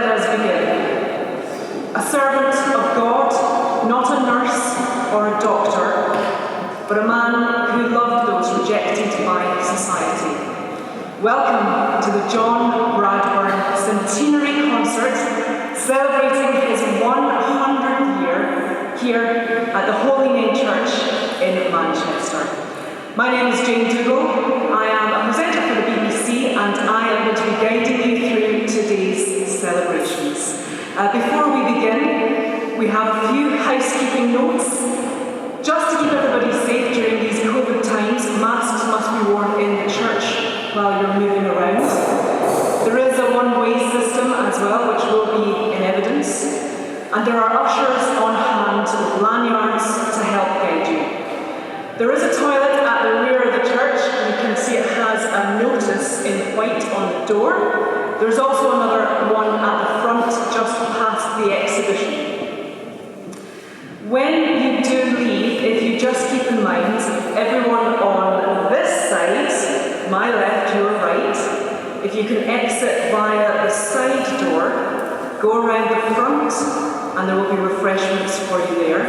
let us begin. A servant of God, not a nurse or a doctor, but a man who loved those rejected by society. Welcome to the John Bradburne Centenary Concert, celebrating his 100th year here at the Holy Name Church in Manchester. My name is Jane Dougal. I am a presenter for the BBC and I am going to be guiding you through today's celebrations. Before we begin, we have a few housekeeping notes. Just to keep everybody safe during these COVID times, masks must be worn in the church while you're moving around. There is a one-way system as well, which will be in evidence. And there are ushers on hand with lanyards to help guide you. There is a toilet at the rear of the church. You can see it has a notice in white on the door. There's also another one at the front, just past the exhibition. When you do leave, if you just keep in mind, everyone on this side, my left, your right, if you can exit via the side door, go around the front, and there will be refreshments for you there.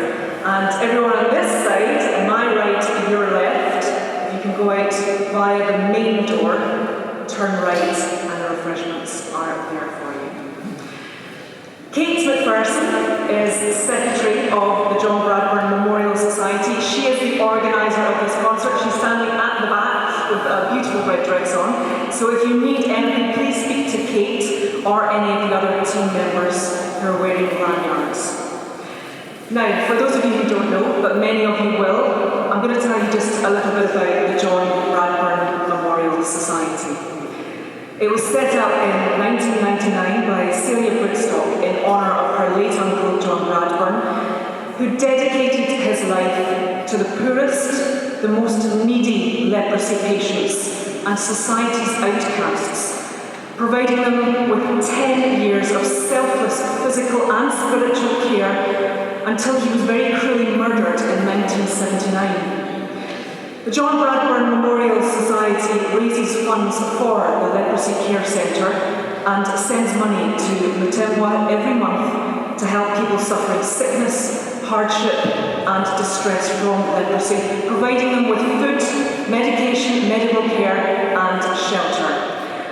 And everyone on this side, my right, your left, if you can go out via the main door, turn right, and the refreshments are up there for you. Kate McPherson is Secretary of the John Bradburne Memorial Society. She is the organiser of this concert. She's standing at the back with a beautiful red dress on. So if you need anything, please speak to Kate or any of the other team members who are wearing lanyards. Now, for those of you who don't know, but many of you will, I'm going to tell you just a little bit about the John Bradburne Memorial Society. It was set up in 1999 by Celia Brickstock in honour of her late uncle John Bradburne, who dedicated his life to the poorest, the most needy leprosy patients and society's outcasts, providing them with 10 years of selfless physical and spiritual care until he was very cruelly murdered in 1979. The John Bradburne Memorial Society raises funds for the Leprosy Care Centre and sends money to Mutemwa every month to help people suffering sickness, hardship and distress from leprosy, providing them with food, medication, medical care and shelter.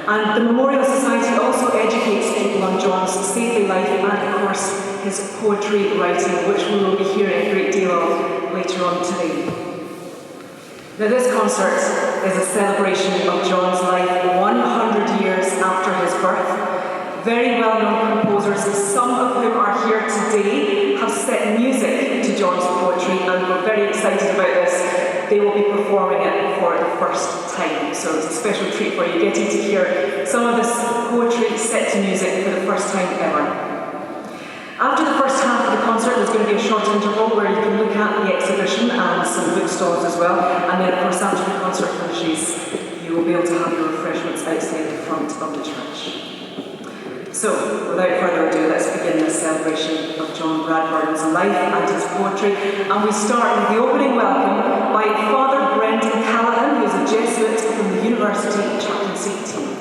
And the Memorial Society also educates people on John's saintly life and, of course, his poetry writing, which we will be hearing a great deal of later on today. Now, this concert is a celebration of John's life 100 years after his birth. Very well-known composers, some of whom are here today, have set music to John's poetry, and we're very excited about this. They will be performing it for the first time, so it's a special treat for you, getting to hear some of this poetry set to music for the first time ever. After the first half of the concert, there's going to be a short interval where you can look at the exhibition and some bookstores as well, and then of course after the concert finishes, you will be able to have your refreshments outside the front of the church. So, without further ado, let's begin this celebration of John Bradburne's life and his poetry. And we start with the opening welcome by Father Brendan Callahan, who is a Jesuit from the University Chaplaincy team.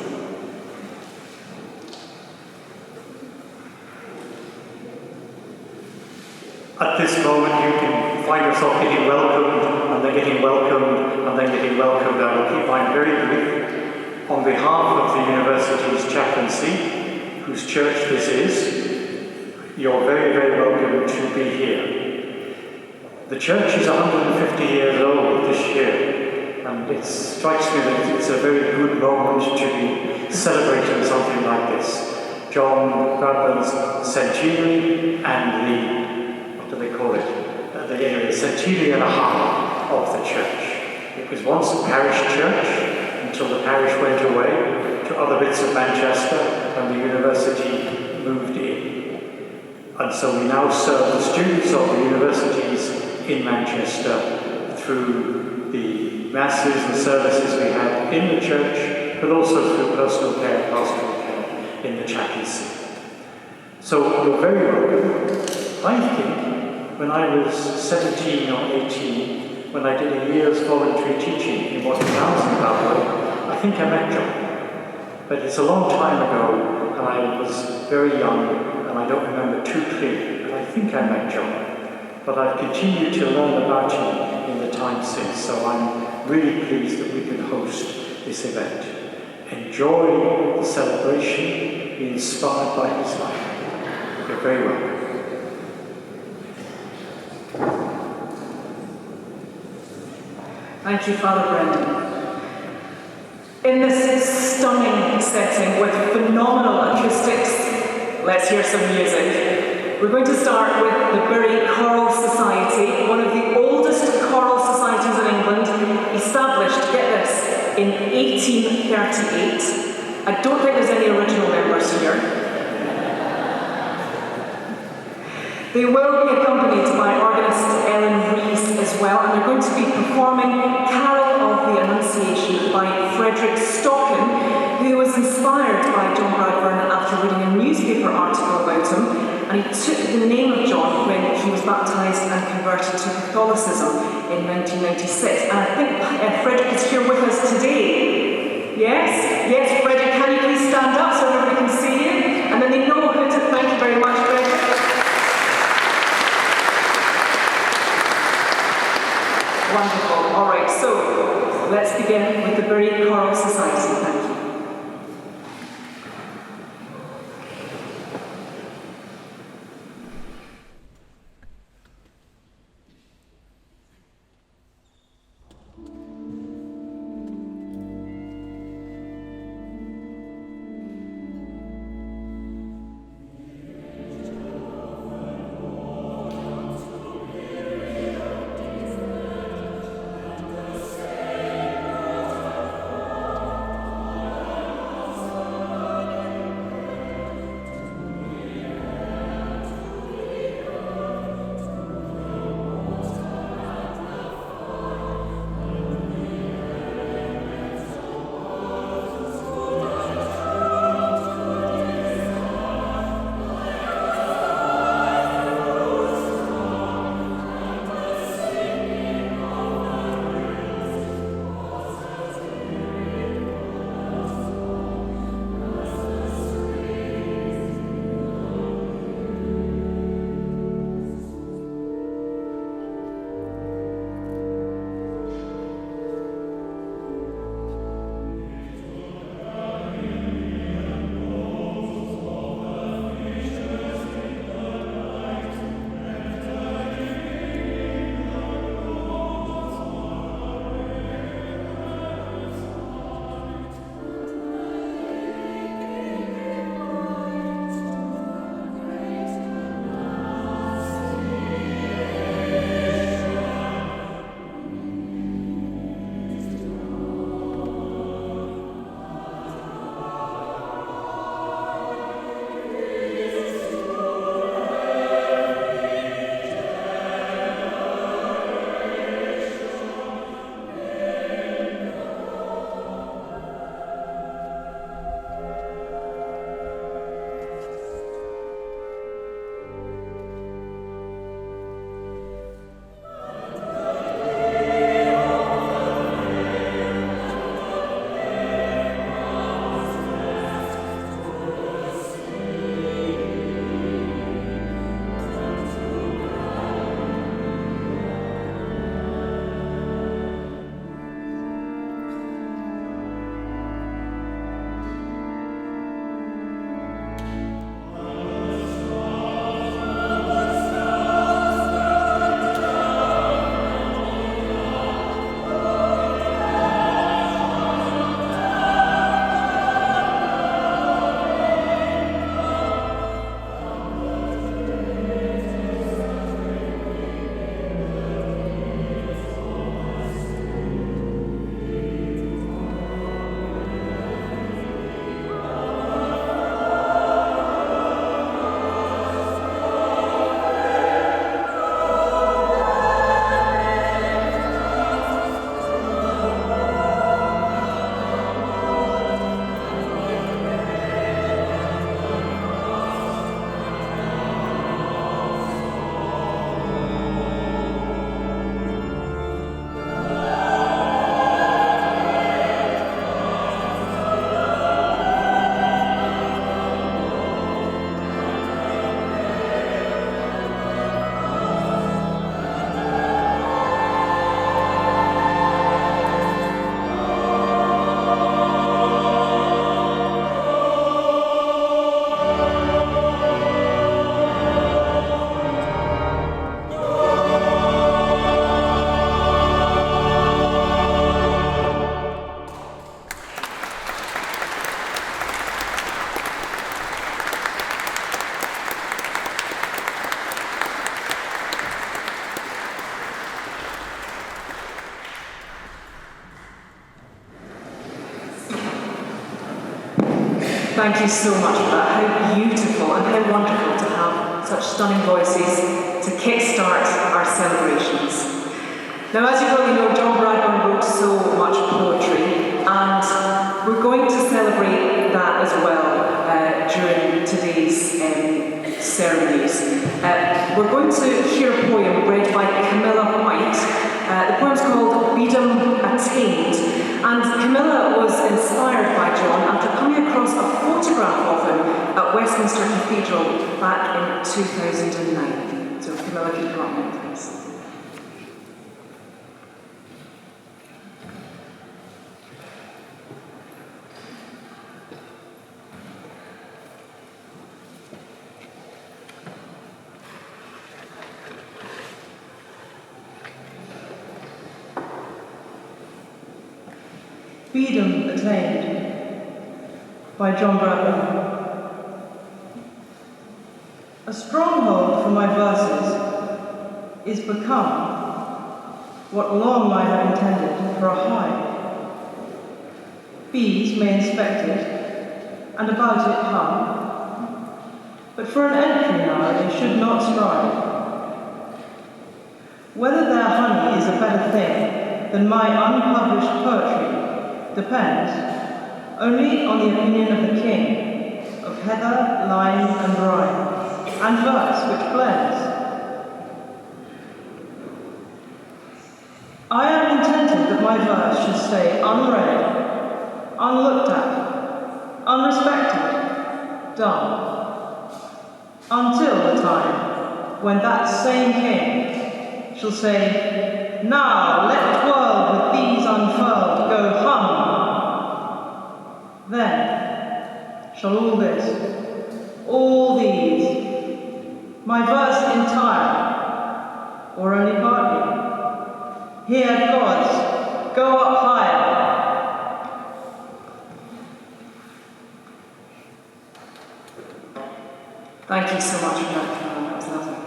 At this moment, you can find yourself getting welcomed, and then getting welcomed, and then getting welcomed. I will keep mine very brief. On behalf of the University's chaplaincy, whose church this is, you're very, very welcome to be here. The church is 150 years old this year, and it strikes me that it's a very good moment to be celebrating something like this. John Bradburne's centenary and the the centenary and a half of the church. It was once a parish church until the parish went away to other bits of Manchester and the university moved in. And so we now serve the students of the universities in Manchester through the masses and services we have in the church, but also through personal care and pastoral care in the chaplaincy. So you're very welcome. I think when I was 17 or 18, when I did a year's voluntary teaching in what is now Zimbabwe, I think I met John. But it's a long time ago, and I was very young, and I don't remember too clearly, but I think I met John. But I've continued to learn about him in the time since, so I'm really pleased that we can host this event. Enjoy the celebration, be inspired by his life. You're very welcome. Thank you, Father Brendan. In this stunning setting with phenomenal acoustics, let's hear some music. We're going to start with the Bury Choral Society, one of the oldest choral societies in England, established, get this, in 1838. I don't think there's any original members here. They will be accompanied by organist Elin Rees as well, and they're going to be performing Carol of the Annunciation by Frederick Stockin, who was inspired by John Bradburne after reading a newspaper article about him, and he took the name of John when he was baptised and converted to Catholicism in 1996. And I think Frederick is here with us today. Yes? Yes, Frederick, can you please stand up so everybody can see you? And then they know who to thank you very much, Frederick. Wonderful. All right, so let's begin with the Bury Choral Society. Thank you. Thank you so much for that. How beautiful and how wonderful to have such stunning voices to kickstart our celebrations. Now, as you probably know, John Bradburne wrote so much poetry, and we're going to celebrate that as well during today's ceremonies. We're going to hear a poem read by Camilla White. The poem's called Beadham Attained, and Camilla was inspired by John after coming across a photograph of him at Westminster Cathedral back in 2009. So Camilla, can you come up now, please? Beadham Attained by John Bradburne. A stronghold for my verses is become what long I have intended for a hive. Bees may inspect it, and about it hum, but for an entry now they should not strive. Whether their honey is a better thing than my unpublished poetry depends only on the opinion of the king of heather, lime, and rhyme, and verse which blends. I am contented that my verse should stay unread, unlooked at, unrespected, dumb, until the time when that same king shall say, "Now let the world with these unfurled go hum." Then shall all this, all these, my verse entire, or only partly, hear God's go up higher. Thank you so much for that, Camilla. That was lovely.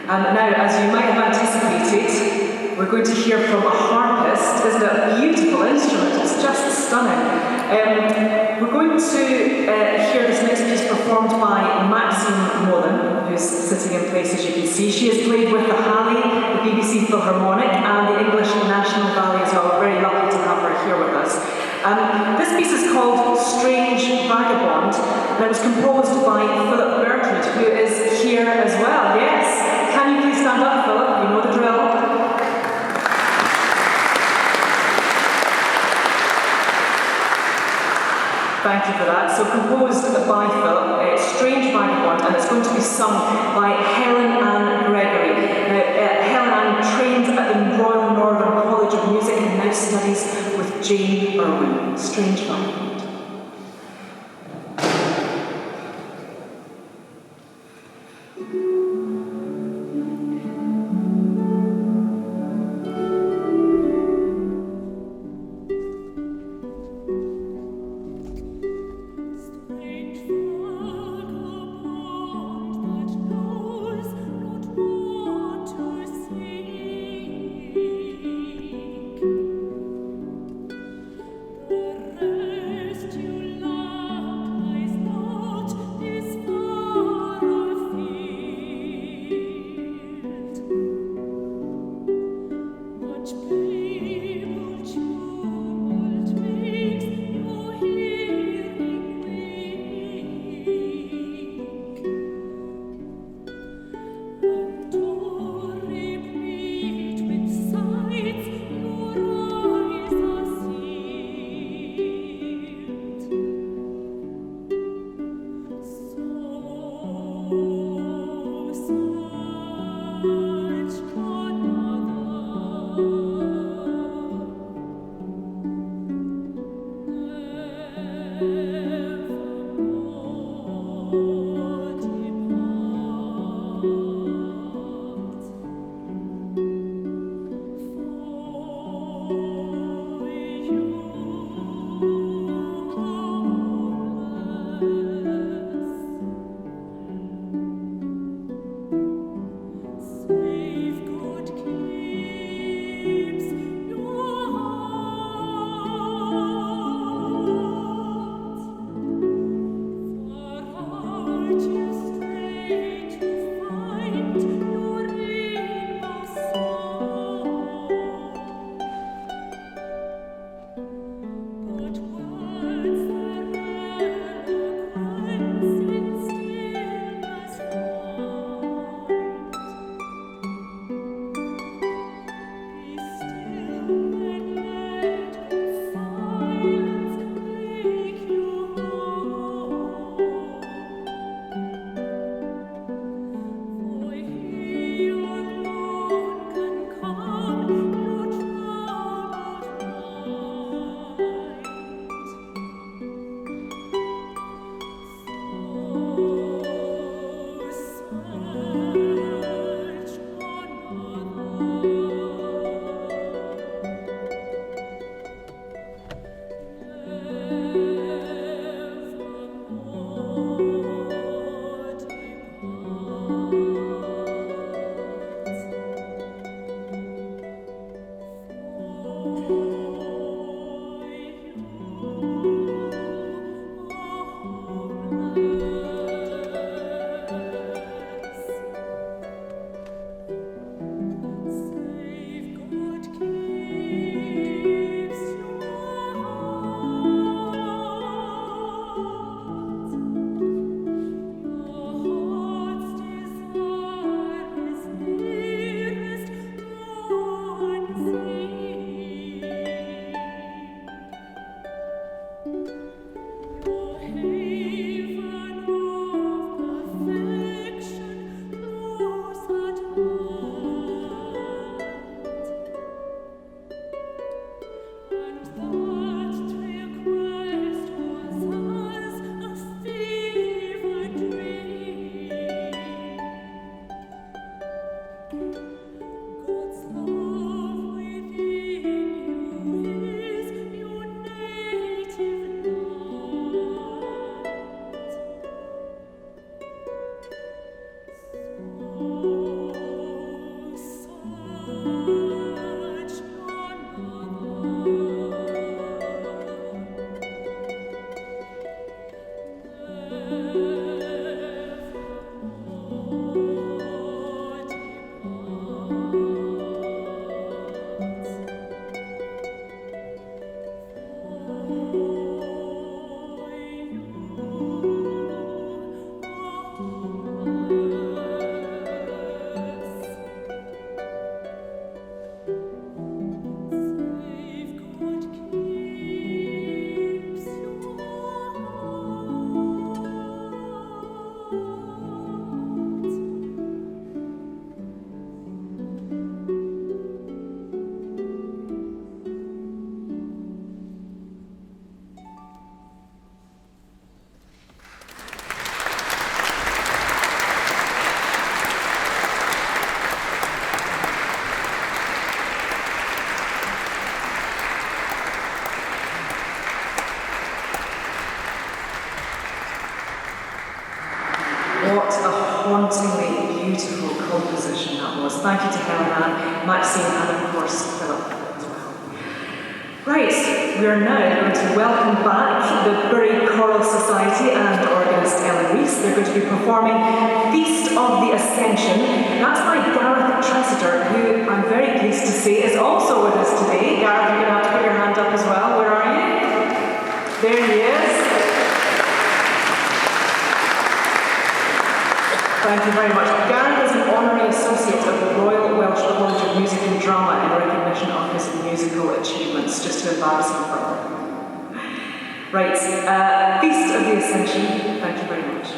Now, as you might have anticipated, we're going to hear from a harpist. Isn't it a beautiful instrument? It's just stunning. We're going to hear this next piece performed by Maxine Molan, who's sitting in place, as you can see. She has played with the Halley, the BBC Philharmonic, and the English National Ballet as well. We're very lucky to have her here with us. This piece is called Strange Vagabond, and it was composed by Philip Bertram, who is here as well. Yes. Can you please stand up, Philip? You know the drill. Thank you for that. So composed by Philip, Strange Vagabond, and it's going to be sung by Helen and Gregory. Now, Helen Ann trained at the Royal Northern College of Music and now studies with Jane Irwin. Strange Vagabond. The What a hauntingly beautiful composition that was. Thank you to Helen and Maxine and of course Philip as well. Right, we are now going to welcome back the Bury Choral Society and organist Elin Rees. They're going to be performing Feast of the Ascension. That's by Gareth Tressiter, who I'm very pleased to say is also with us today. Gareth, you're going to have to put your hand up as well. Where are you? There he is. Thank you very much. Gareth is an honorary associate of the Royal Welsh College of Music and Drama in recognition of his musical achievements, just to embarrass him further. Right, Feast of the Ascension. Thank you very much.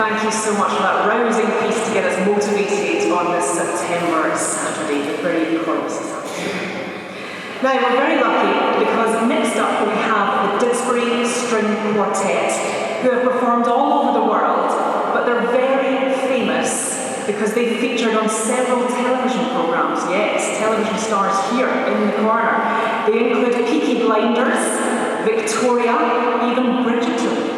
Thank you so much for that rousing piece to get us motivated on this September Saturday, the very chorus Saturday. Now, we're very lucky because next up we have the Didsbury String Quartet, who have performed all over the world, but they're very famous because they've featured on several television programmes. Yes, television stars here in the corner. They include Peaky Blinders, Victoria, even Bridgerton.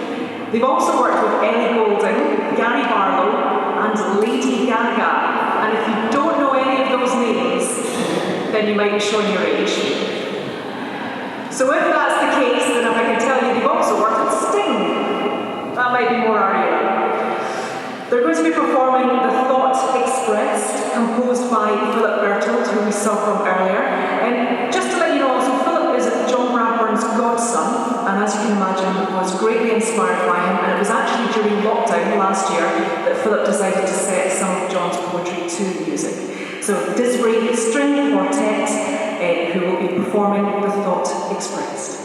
They've also worked with Ellie Goulding, Gary Barlow, and Lady Gaga. And if you don't know any of those names, then you might be showing your age. So if that's the case, then if I can tell you, they've also worked with Sting. That might be more our era. They're going to be performing The Thought Expressed, composed by Philip Bertold, who we saw from earlier. And just to let you know, also, Philip is John Bradburne's godson, and as you can imagine, was greatly inspired by him. And it was actually during lockdown last year that Philip decided to set some of John's poetry to music. So, Didsbury String Quartet, who will be performing The Thought Expressed.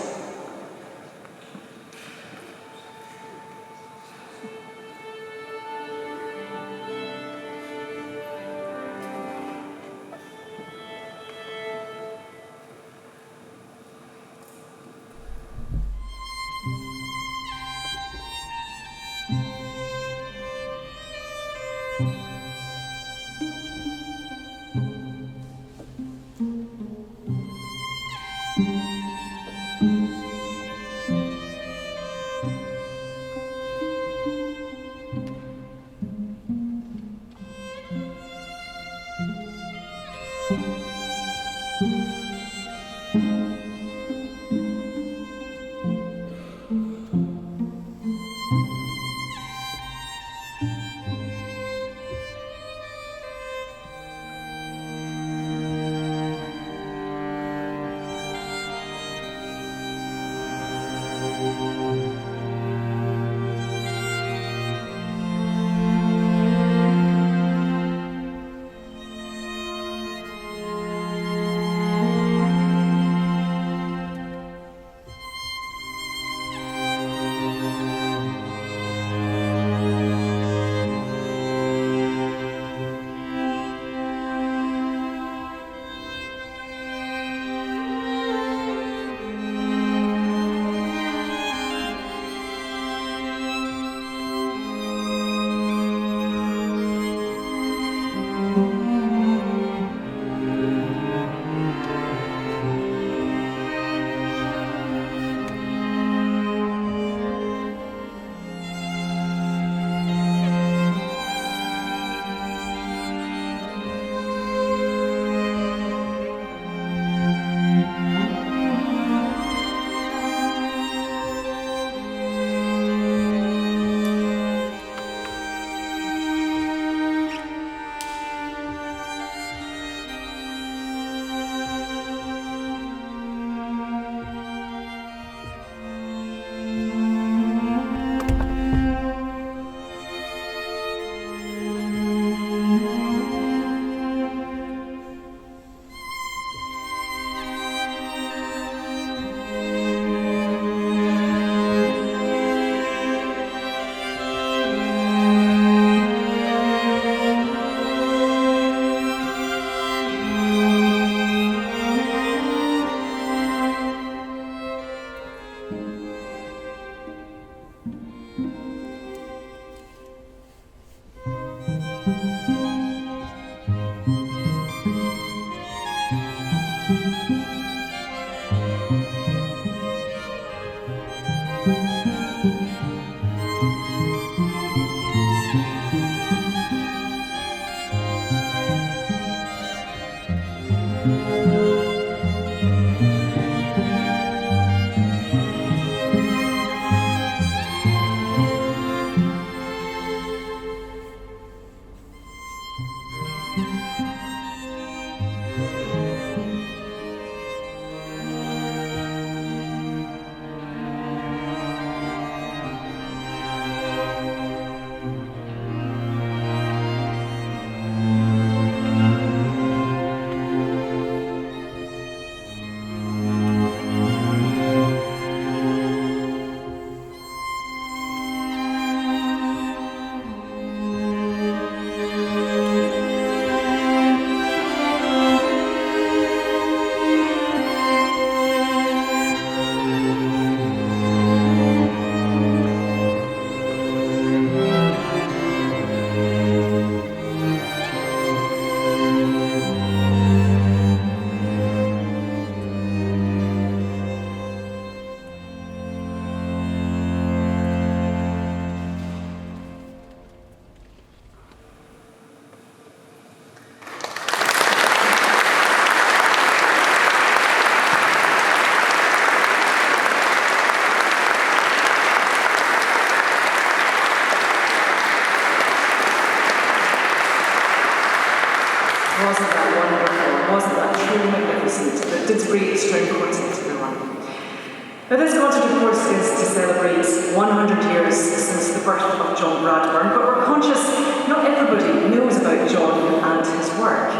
Now this concert, of course, is to celebrate 100 years since the birth of John Bradburne, but we're conscious not everybody knows about John and his work.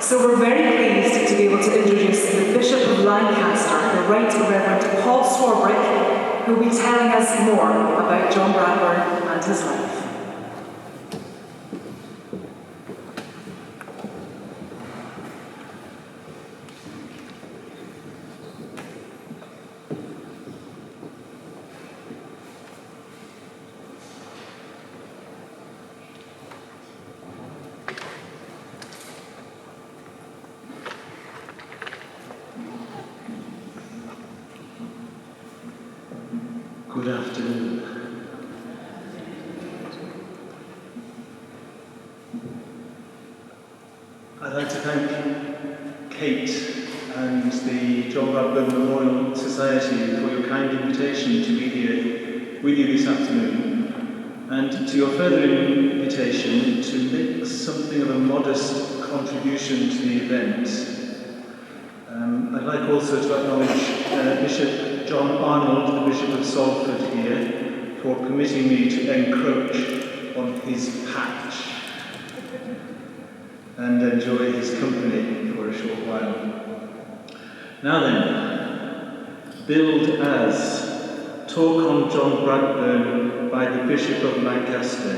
So we're very pleased to be able to introduce the Bishop of Lancaster, the Right Reverend Paul Swarbrick, who will be telling us more about John Bradburne and his life. Good afternoon. I'd like to thank Kate and the John Bradburne Memorial Society for your kind invitation to be here with you this afternoon, and to your further invitation to make something of a modest contribution to the event. I'd like also to acknowledge Bishop John Arnold, the Bishop of Salford here, for permitting me to encroach on his patch and enjoy his company for a short while. Now then, billed as Talk on John Bradburne by the Bishop of Lancaster.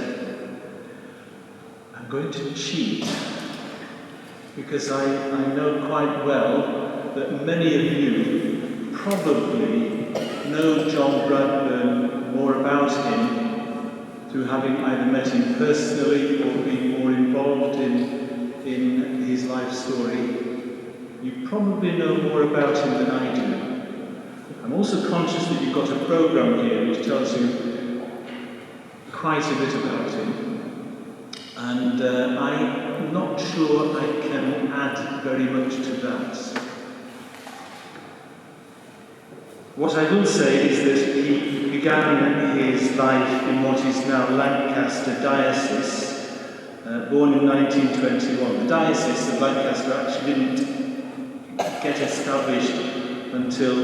I'm going to cheat because I know quite well that many of you probably know John Bradburne more about him through having either met him personally or been more involved in his life story. You probably know more about him than I do. I'm also conscious that you've got a programme here which tells you quite a bit about him, and I'm not sure I can add very much to that. What I will say is that he began his life in what is now Lancaster Diocese, born in 1921. The Diocese of Lancaster actually didn't get established until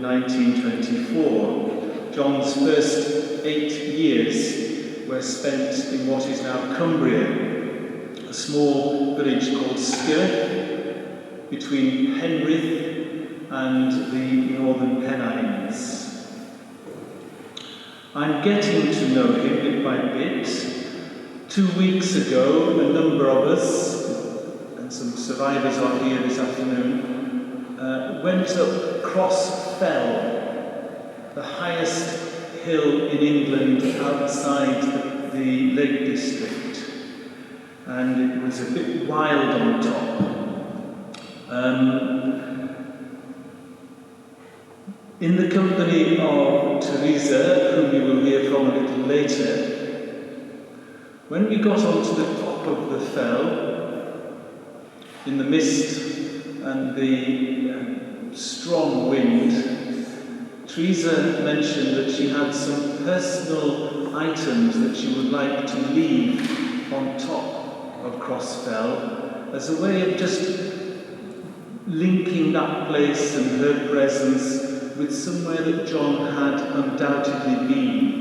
1924. John's first 8 years were spent in what is now Cumbria, a small village called Skirr, between Penrith and the Northern Pennines. I'm getting to know him bit by bit. 2 weeks ago, a number of us, and some survivors are here this afternoon, went up Cross Fell, the highest hill in England outside the Lake District, and it was a bit wild on top. In the company of Teresa, whom we will hear from a little later, when we got onto the top of the fell, in the mist and the strong wind, Teresa mentioned that she had some personal items that she would like to leave on top of Crossfell as a way of just linking that place and her presence with somewhere that John had undoubtedly been.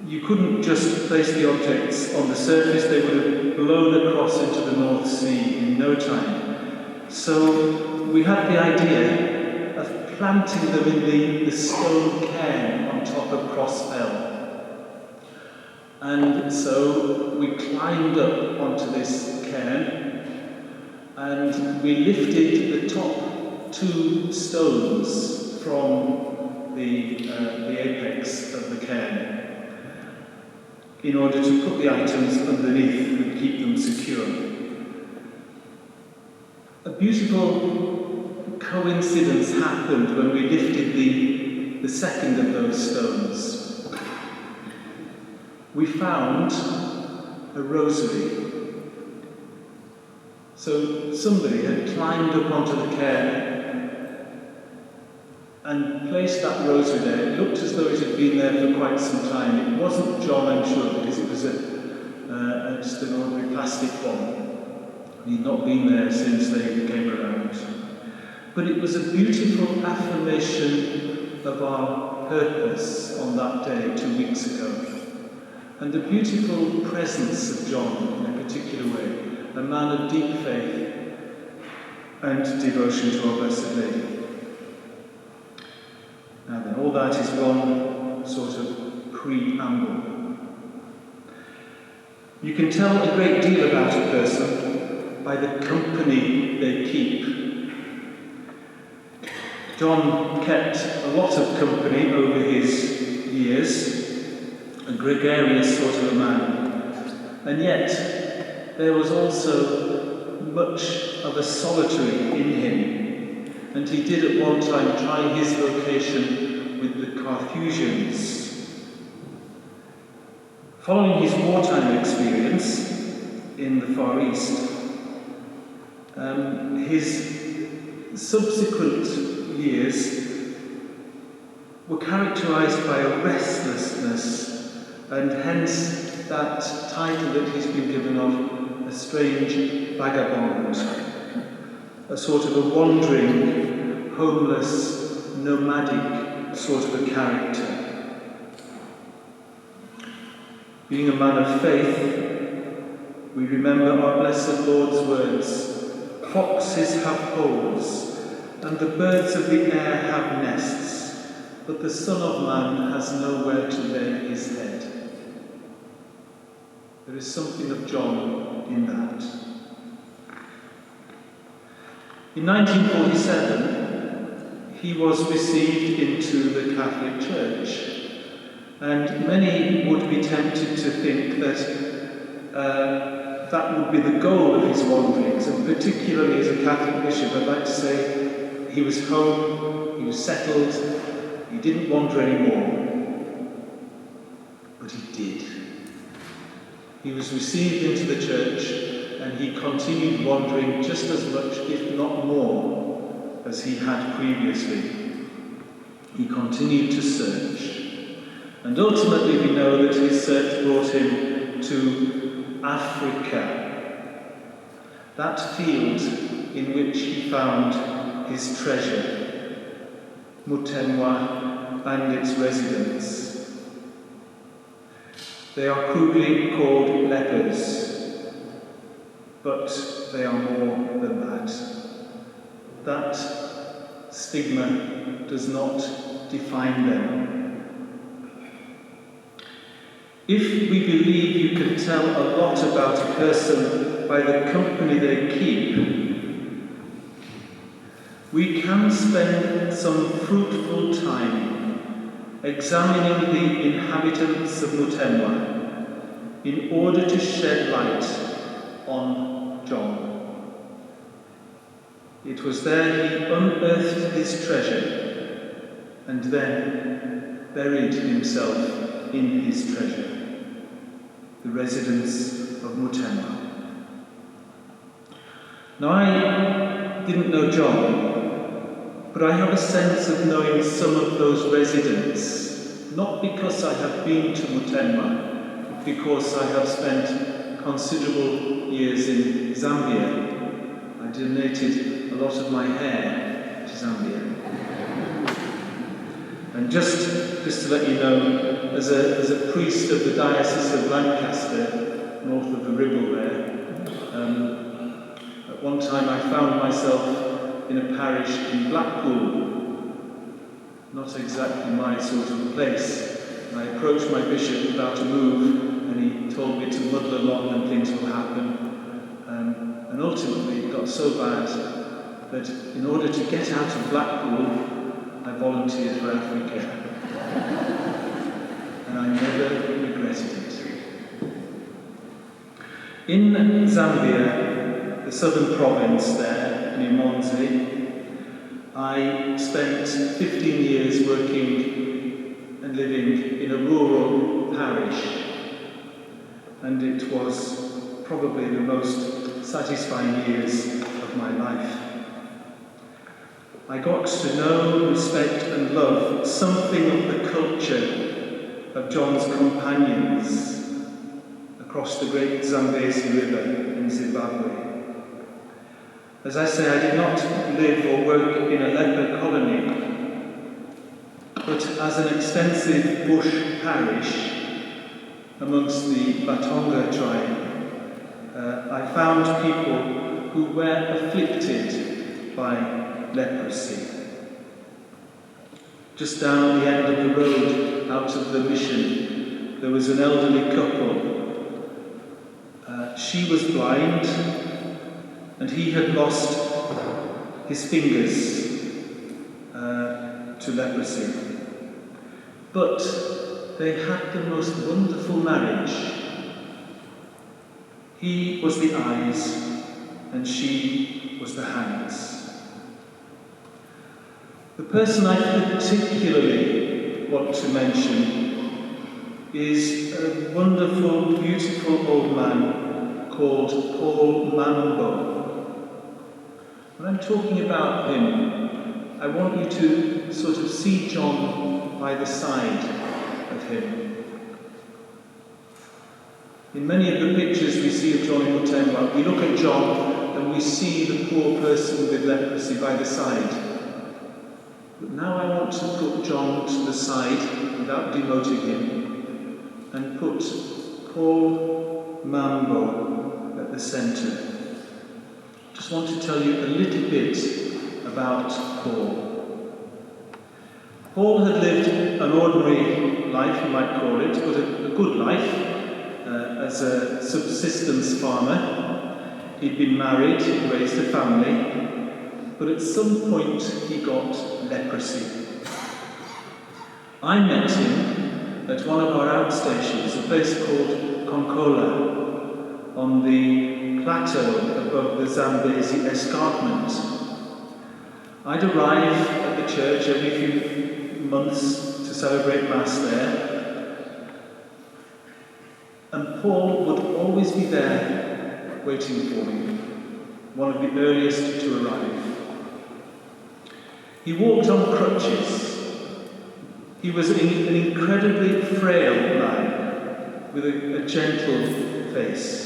You couldn't just place the objects on the surface, they would have blown across into the North Sea in no time. So we had the idea of planting them in the stone cairn on top of Crossfell. And so we climbed up onto this cairn and we lifted the top 2 stones from the apex of the cairn in order to put the items underneath and keep them secure. A beautiful coincidence happened when we lifted the second of those stones. We found a rosary. So somebody had climbed up onto the cairn and placed that rosary there. It looked as though it had been there for quite some time. It wasn't John, I'm sure, because it was just an ordinary plastic one. He'd not been there since they came around. But it was a beautiful affirmation of our purpose on that day 2 weeks ago. And the beautiful presence of John in a particular way, a man of deep faith and devotion to our Blessed Lady. Now then, all that is one sort of preamble. You can tell a great deal about a person by the company they keep. John kept a lot of company over his years, a gregarious sort of a man, and yet there was also much of a solitary in him, and he did at one time try his vocation with the Carthusians. Following his wartime experience in the Far East, his subsequent years were characterized by a restlessness, and hence that title that he's been given of a strange vagabond, a sort of a wandering, homeless, nomadic sort of a character. Being a man of faith, we remember our Blessed Lord's words, "Foxes have holes, and the birds of the air have nests, but the Son of Man has nowhere to lay his head." There is something of John in that. In 1947, he was received into the Catholic Church, and many would be tempted to think that that would be the goal of his wanderings, and particularly as a Catholic bishop, I'd like to say he was home, he was settled, he didn't wander anymore. But he did. He was received into the church, and he continued wandering just as much, if not more, as he had previously. He continued to search. And ultimately we know that his search brought him to Africa, that field in which he found his treasure, Mutemwa and its residents. They are crudely called lepers, but they are more than that. That stigma does not define them. If we believe you can tell a lot about a person by the company they keep, we can spend some fruitful time examining the inhabitants of Mutemwa in order to shed light on John. It was there he unearthed his treasure and then buried himself in his treasure, the residents of Mutemwa. Now, I didn't know John, but I have a sense of knowing some of those residents, not because I have been to Mutemwa, but because I have spent considerable years in Zambia. I donated a lot of my hair to Zambia. And just to let you know, as a priest of the Diocese of Lancaster, north of the Ribble there, at one time I found myself in a parish in Blackpool, not exactly my sort of place. And I approached my bishop about to move, and he told me to muddle along and things will happen. And ultimately it got so bad that in order to get out of Blackpool, I volunteered for Africa. And I never regretted it. In Zambia, the southern province there, near Monze, I spent 15 years working and living in a rural parish, and it was probably the most satisfying years of my life. I got to know, respect and love something of the culture of John's companions across the great Zambezi River in Zimbabwe. As I say, I did not live or work in a leper colony, but as an extensive bush parish amongst the Batonga tribe, I found people who were afflicted by leprosy. Just down the end of the road, out of the mission, there was an elderly couple. She was blind, and he had lost his fingers to leprosy. But they had the most wonderful marriage. He was the eyes, and she was the hands. The person I particularly want to mention is a wonderful, beautiful old man called Paul Mambo. When I'm talking about him, I want you to sort of see John by the side of him. In many of the pictures we see of John in Mutemba, we look at John and we see the poor person with leprosy by the side. But now I want to put John to the side without demoting him and put Paul Mambo at the centre. Just want to tell you a little bit about Paul. Paul had lived an ordinary life, you might call it, but a good life as a subsistence farmer. He'd been married, he'd raised a family. But at some point he got leprosy. I met him at one of our outstations, a place called Konkola, on the plateau above the Zambezi escarpment. I'd arrive at the church every few months to celebrate Mass there, and Paul would always be there waiting for me, one of the earliest to arrive. He walked on crutches. He was an incredibly frail man with a gentle face.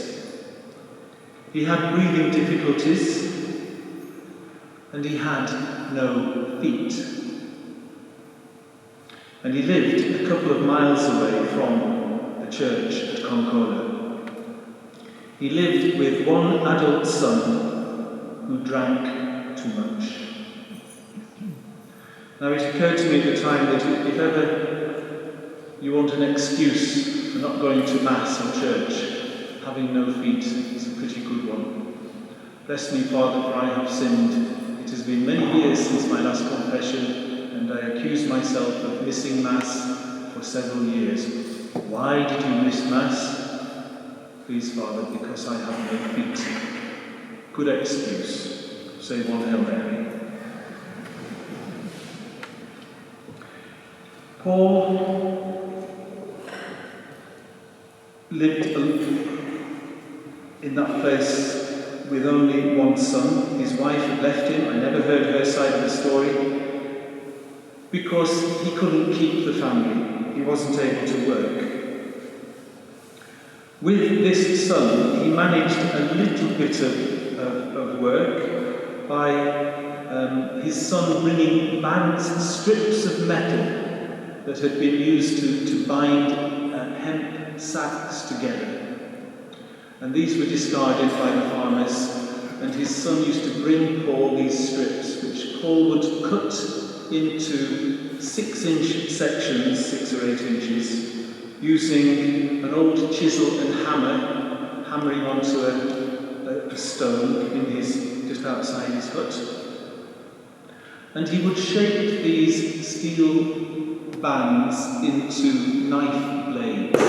He had breathing difficulties, and he had no feet. And he lived a couple of miles away from the church at Konkola. He lived with one adult son who drank too much. Now it occurred to me at the time that if ever you want an excuse for not going to Mass or church, having no feet is a pretty good one. Bless me, Father, for I have sinned. It has been many years since my last confession, and I accuse myself of missing Mass for several years. Why did you miss Mass? Please, Father, because I have no feet. Good excuse. Say one Hail Mary. Paul lived in that place with only one son. His wife had left him. I never heard her side of the story because he couldn't keep the family. He wasn't able to work. With this son, he managed a little bit of work by his son bringing strips of metal that had been used to bind hemp sacks together. And these were discarded by the farmers, and his son used to bring Paul these strips, which Paul would cut into 6-inch sections, 6 or 8 inches, using an old chisel and hammer, hammering onto a stone just outside his hut. And he would shape these steel bands into knife blades,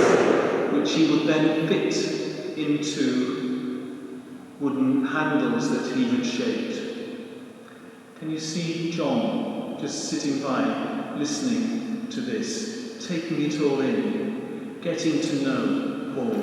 which he would then fit into wooden handles that he had shaped. Can you see John just sitting by, listening to this, taking it all in, getting to know Paul?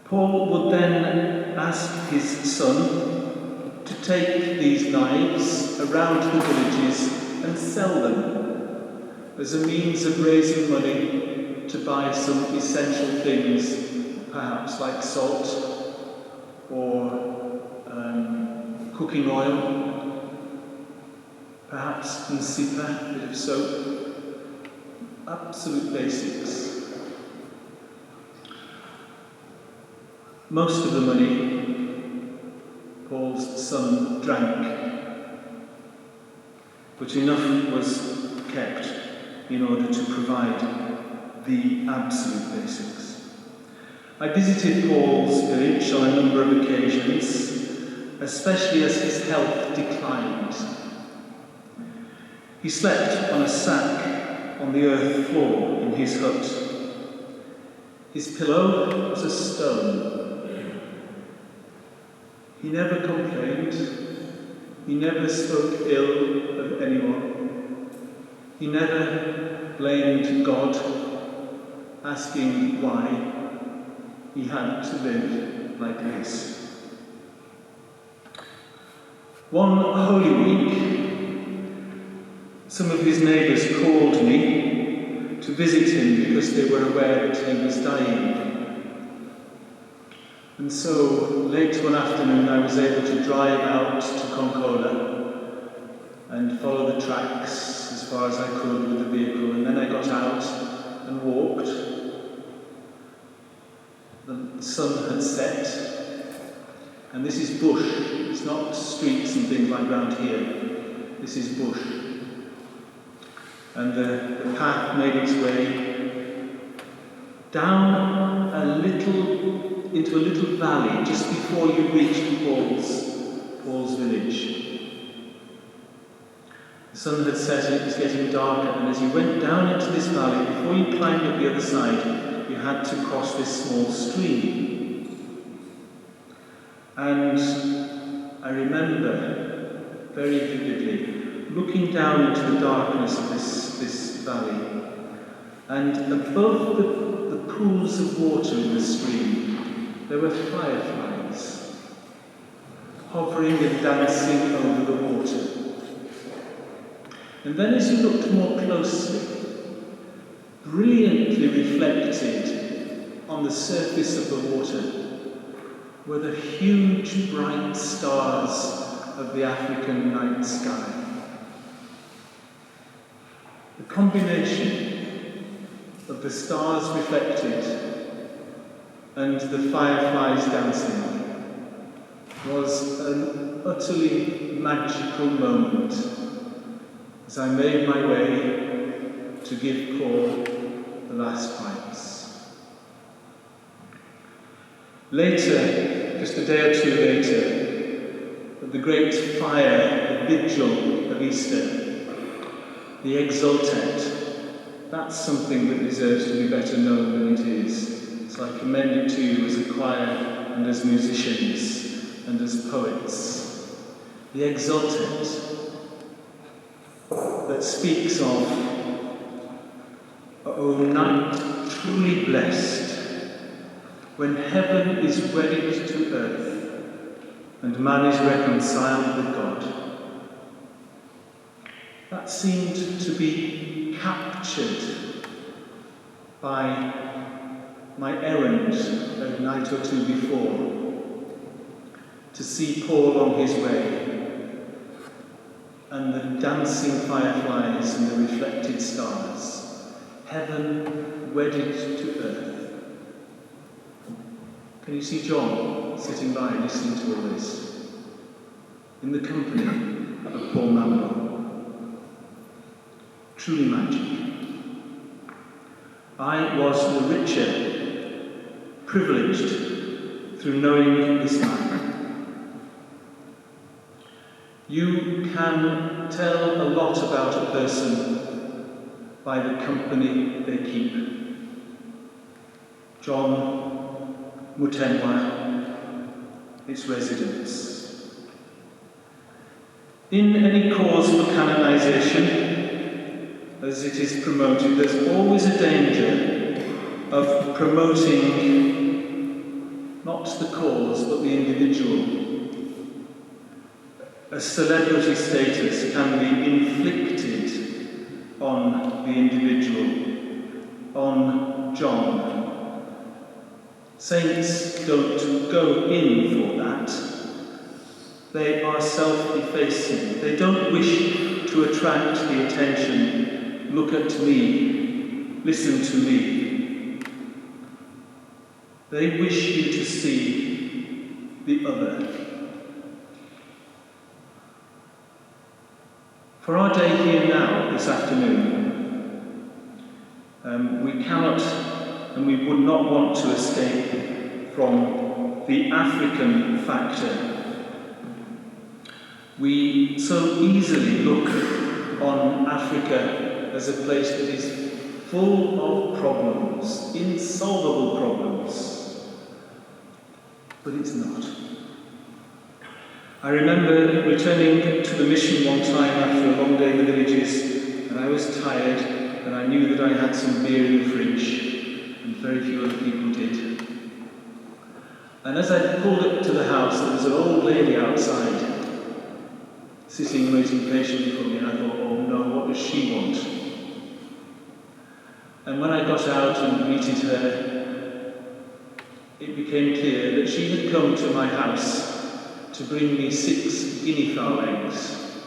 Paul would then ask his son to take these knives around the villages and sell them as a means of raising money to buy some essential things, perhaps like salt or cooking oil, perhaps insipa, a bit of soap, absolute basics. Most of the money Paul's son drank, but enough was kept in order to provide the absolute basics. I visited Paul's village on a number of occasions, especially as his health declined. He slept on a sack on the earth floor in his hut. His pillow was a stone. He never complained. He never spoke ill of anyone. He never blamed God, asking why he had to live like this. One Holy Week, some of his neighbours called me to visit him because they were aware that he was dying. And so, late one afternoon, I was able to drive out to Concola and follow the tracks as far as I could with the vehicle. And then I got out and walked. The sun had set, and this is bush. It's not streets and things like round here. This is bush. And the path made its way down into a little valley just before you reached Paul's village. The sun had set and it was getting darker, and as you went down into this valley, before you climbed up the other side, you had to cross this small stream. And I remember very vividly looking down into the darkness of this valley, and above the pools of water in the stream, there were fireflies hovering and dancing over the water. And then as you looked more closely, brilliantly reflected on the surface of the water were the huge bright stars of the African night sky. The combination of the stars reflected and the fireflies dancing was an utterly magical moment as I made my way to give Paul the last rites. Later, just a day or two later, at the great fire, the vigil of Easter, the Exultet, that's something that deserves to be better known than it is. So I commend it to you as a choir and as musicians and as poets. The Exultet that speaks of, O night truly blessed, when heaven is wedded to earth and man is reconciled with God. That seemed to be captured by my errand a night or two before, to see Paul on his way, and the dancing fireflies and the reflected stars, heaven wedded to earth. Can you see John sitting by listening to all this, in the company of Paul Mambo? Truly magic. I was the richer, privileged through knowing this man. You can tell a lot about a person by the company they keep. John Mutenwa, its residents. In any cause for canonization, as it is promoted, there's always a danger of promoting not the cause but the individual. A celebrity status can be inflicted on the individual, on John, Saints don't go in for that. They are self-effacing. They don't wish to attract the attention. Look at me. Listen to me. They wish you to see the other. For our day here now, this afternoon, we cannot and we would not want to escape from the African factor. We so easily look on Africa as a place that is full of problems, insolvable problems, but it's not. I remember returning to the mission one time after a long day in the villages, and I was tired, and I knew that I had some beer in the fridge, and very few other people did. And as I pulled up to the house, there was an old lady outside, sitting waiting patiently for me, and I thought, oh no, what does she want? And when I got out and greeted her, it became clear that she had come to my house to bring me 6 guinea fowl eggs.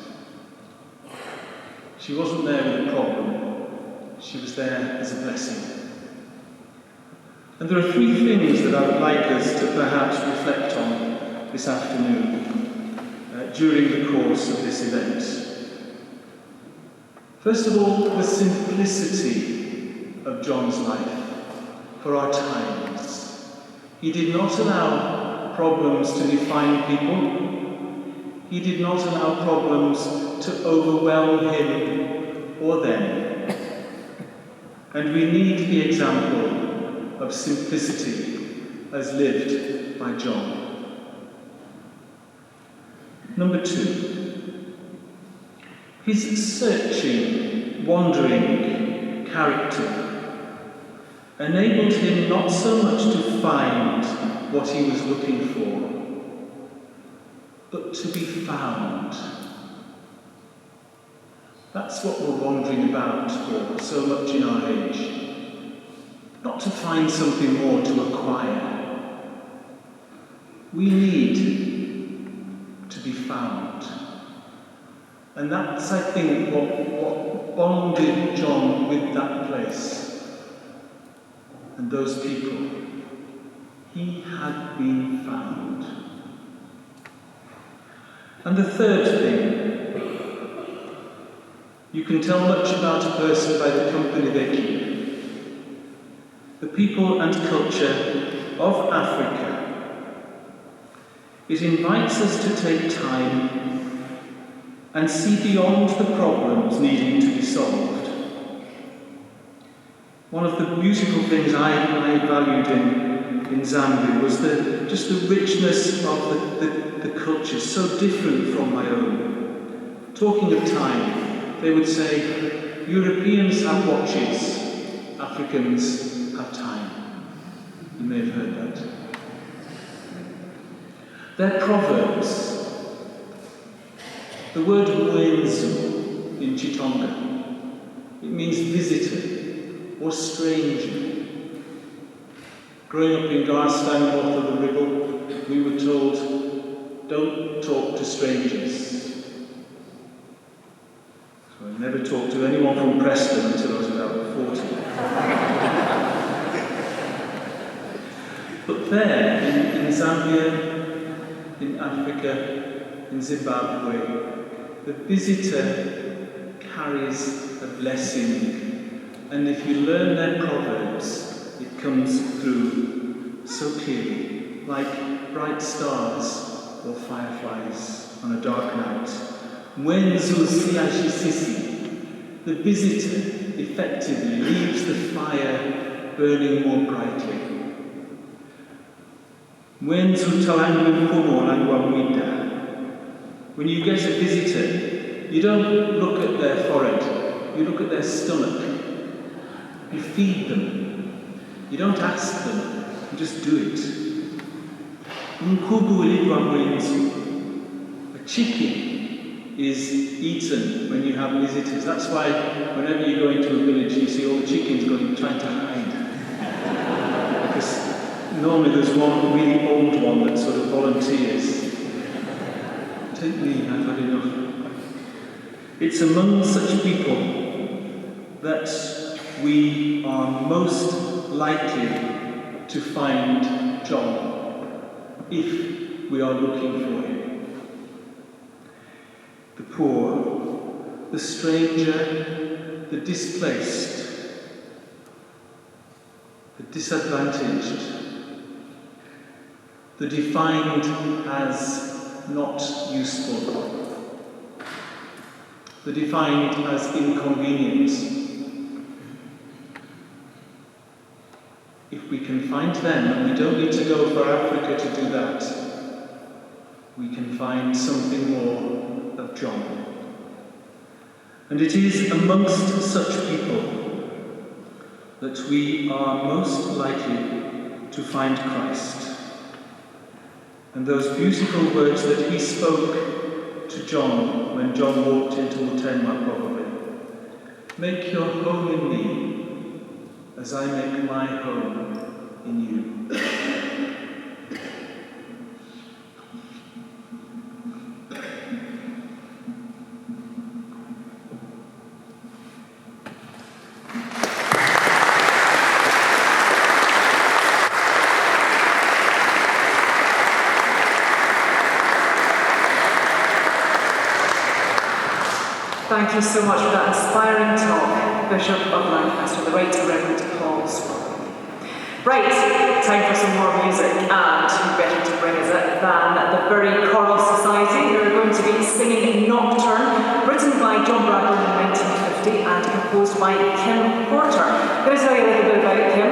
She wasn't there with a problem, she was there as a blessing. And there are 3 things that I would like us to perhaps reflect on this afternoon during the course of this event. First of all, the simplicity of John's life for our times. He did not allow problems to define people. He did not allow problems to overwhelm him or them. And we need the example of simplicity as lived by John. Number 2, his searching, wandering character enabled him not so much to find what he was looking for, but to be found. That's what we're wandering about for so much in our age. Not to find something more to acquire. We need to be found. And that's, I think, what bonded John with that place and those people. He had been found. And the third thing, you can tell much about a person by the company they keep. The people and culture of Africa. It invites us to take time and see beyond the problems needing to be solved. One of the beautiful things I valued in Zambia was just the richness of the culture, so different from my own. Talking of time, they would say, Europeans have watches, Africans have time. You may have heard that. They're proverbs. The word mwenzu in Chitonga, it means visitor or stranger. Growing up in Garstown, north of the Ribble, we were told, don't talk to strangers. So I never talked to anyone from Preston until I was about 40. But there, in Zambia, in Africa, in Zimbabwe, the visitor carries a blessing, and if you learn their proverbs, it comes through so clearly, like bright stars or fireflies on a dark night. Mwenzu siashisisi, the visitor effectively leaves the fire burning more brightly. When you get a visitor, you don't look at their forehead, you look at their stomach. You feed them. You don't ask them, you just do it. A chicken is eaten when you have visitors. That's why whenever you go into a village, you see all the chickens trying to hide. Because Normally there's one really old one that sort of volunteers. Take me, I've had enough. It's among such people that we are most likely to find John, if we are looking for him. The poor, the stranger, the displaced, the disadvantaged, the defined as not useful, the defined as inconvenient. If we can find them, and we don't need to go for Africa to do that, we can find something more of John. And it is amongst such people that we are most likely to find Christ. And those beautiful words that he spoke to John when John walked into Mutemwa, probably. Make your home in me, as I make my home in you. Thank you so much for that inspiring talk, Bishop of Lancaster, the Right Rev Paul Swarbrick. Right, time for some more music, and who better to bring us it than the Bury Choral Society, who are going to be singing Nocturne, written by John Bradburne in 1950 and composed by Kim Porter. Let me tell you a little bit about Kim.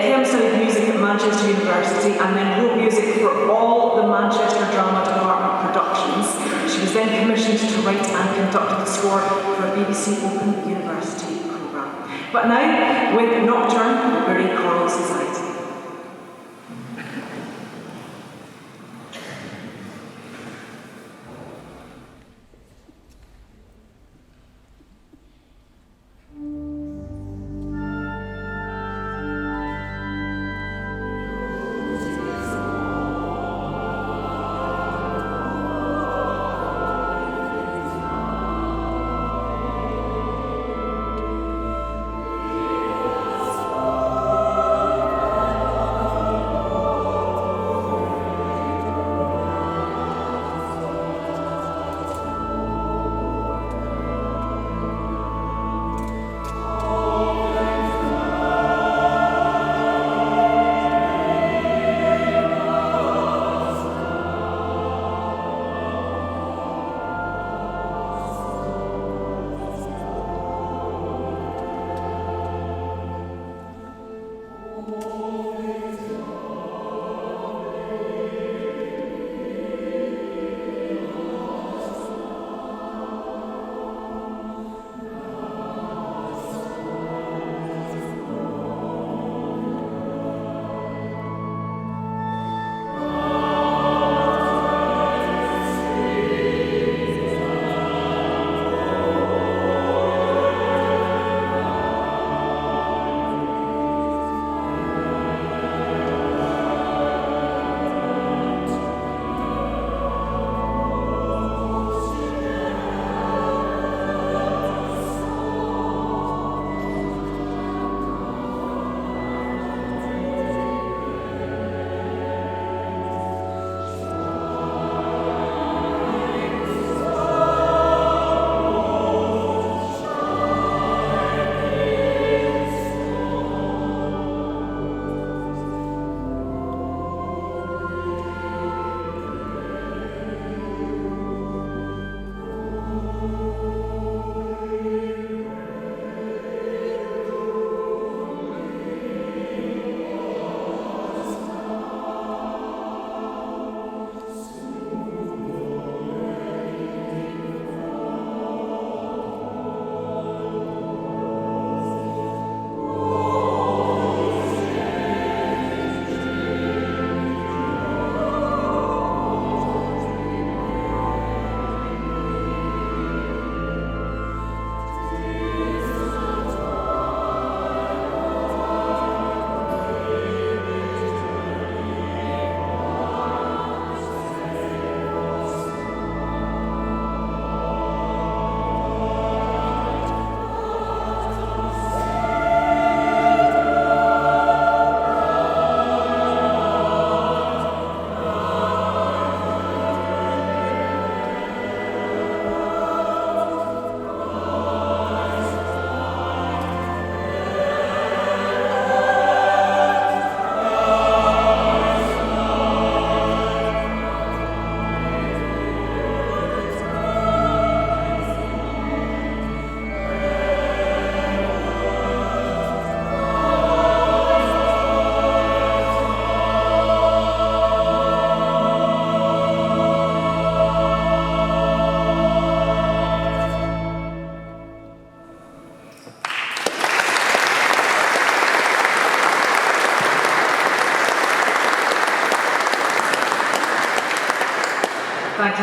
Kim studied music at Manchester University and then wrote music for all the Manchester Drama Department productions. She was then commissioned to write and conduct the score for a BBC Open University programme. But now, with Nocturne, the Bury Choral Society.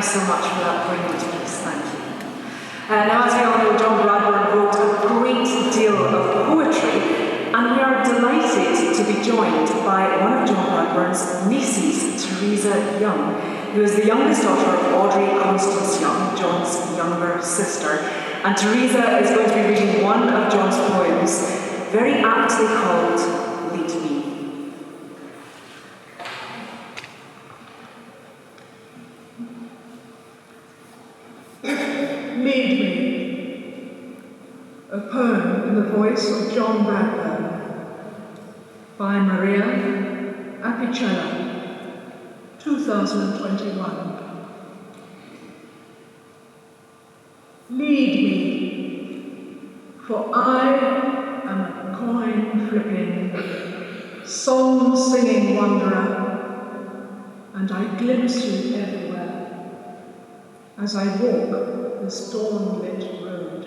you so much for that poignant piece. Thank you. Now, as we all know, John Bradburne wrote a great deal of poetry, and we are delighted to be joined by one of John Bradburne's nieces, Teresa Yonge, who is the youngest daughter of Audrey Constance Yonge, John's younger sister. And Teresa is going to be reading one of John's poems, very aptly called Lead Me. Lead Me, a poem in the voice of John Bradburne, by Maria Apichella, 2021. Lead me, for I am a coin-flipping, song-singing wanderer, and I glimpse you everywhere as I walk this dawn-lit road.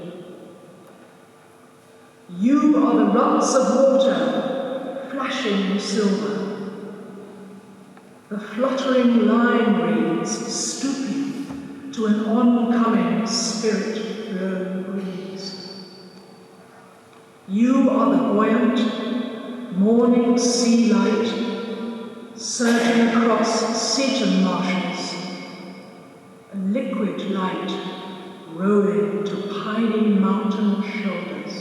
You are the ruts of water, flashing silver, the fluttering lime reeds stooping to an oncoming spirit-blown breeze. You are the buoyant morning sea light surging across Seaton marshes, a liquid light rowing to piney mountain shoulders.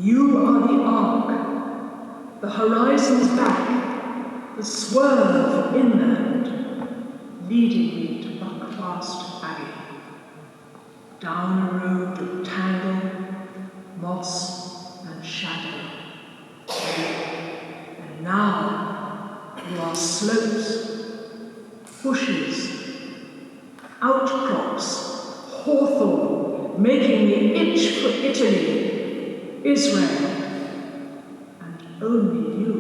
You are the arc, the horizon's back, the swerve inland, leading me to Buckmaster Abbey, down a road of tangle, moss and shadow. And now you are slopes, bushes, outcrops, hawthorn, making me itch for Italy, Israel, and only you.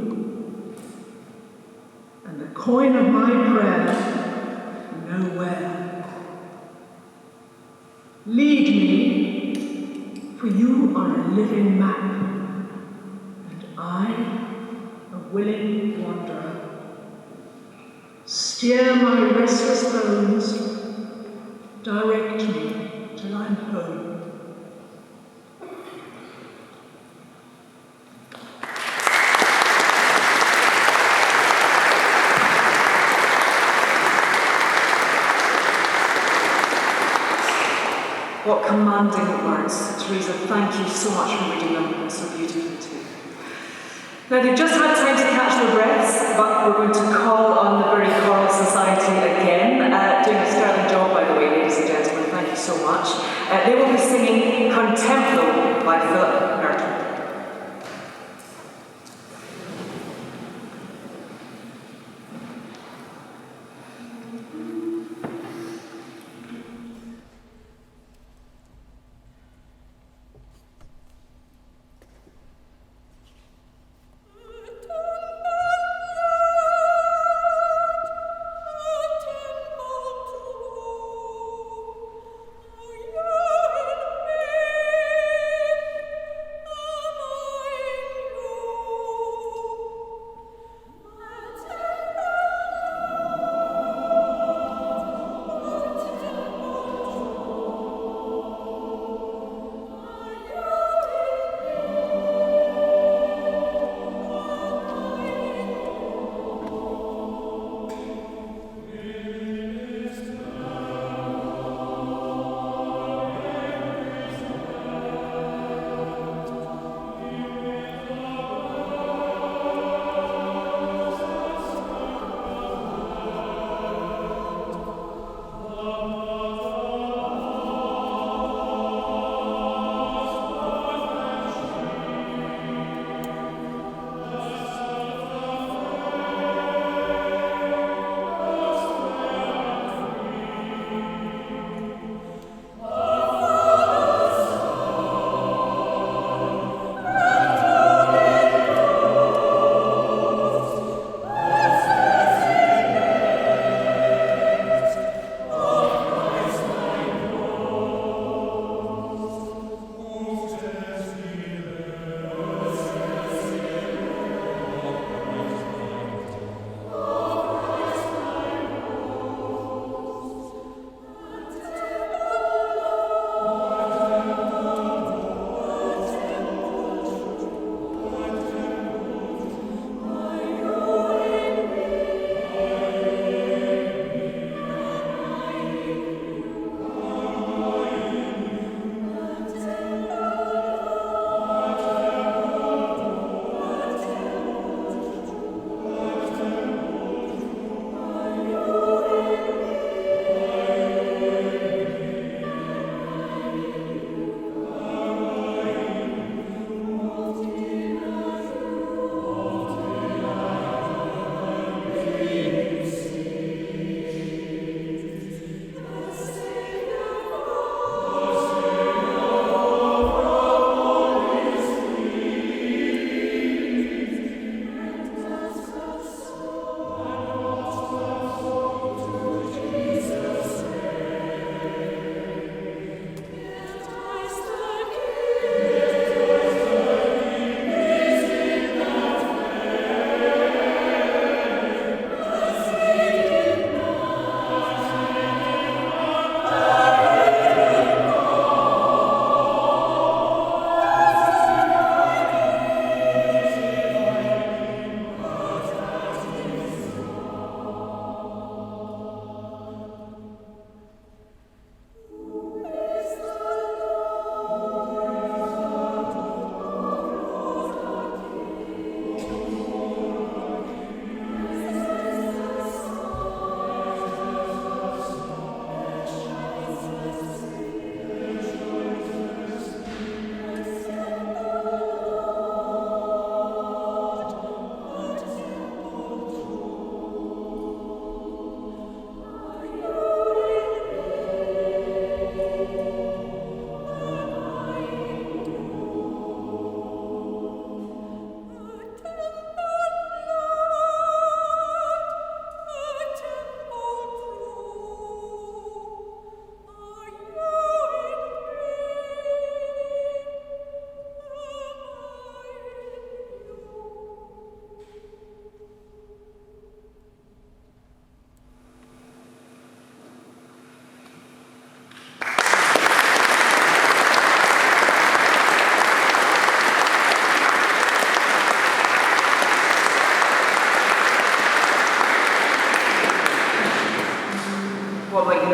And the coin of my prayer, nowhere. Lead me, for you are a living map, and I, a willing wanderer. Steer my restless bones, direct me till I'm home. What commanding words. Teresa, thank you so much for reading them so beautifully too. Now, they've just had time to catch their breaths, but we're going to call on the Bury Choral Society again, doing a sterling job, by the way, ladies and gentlemen, thank you so much. They will be singing Contemplo by Philip Merton. Oh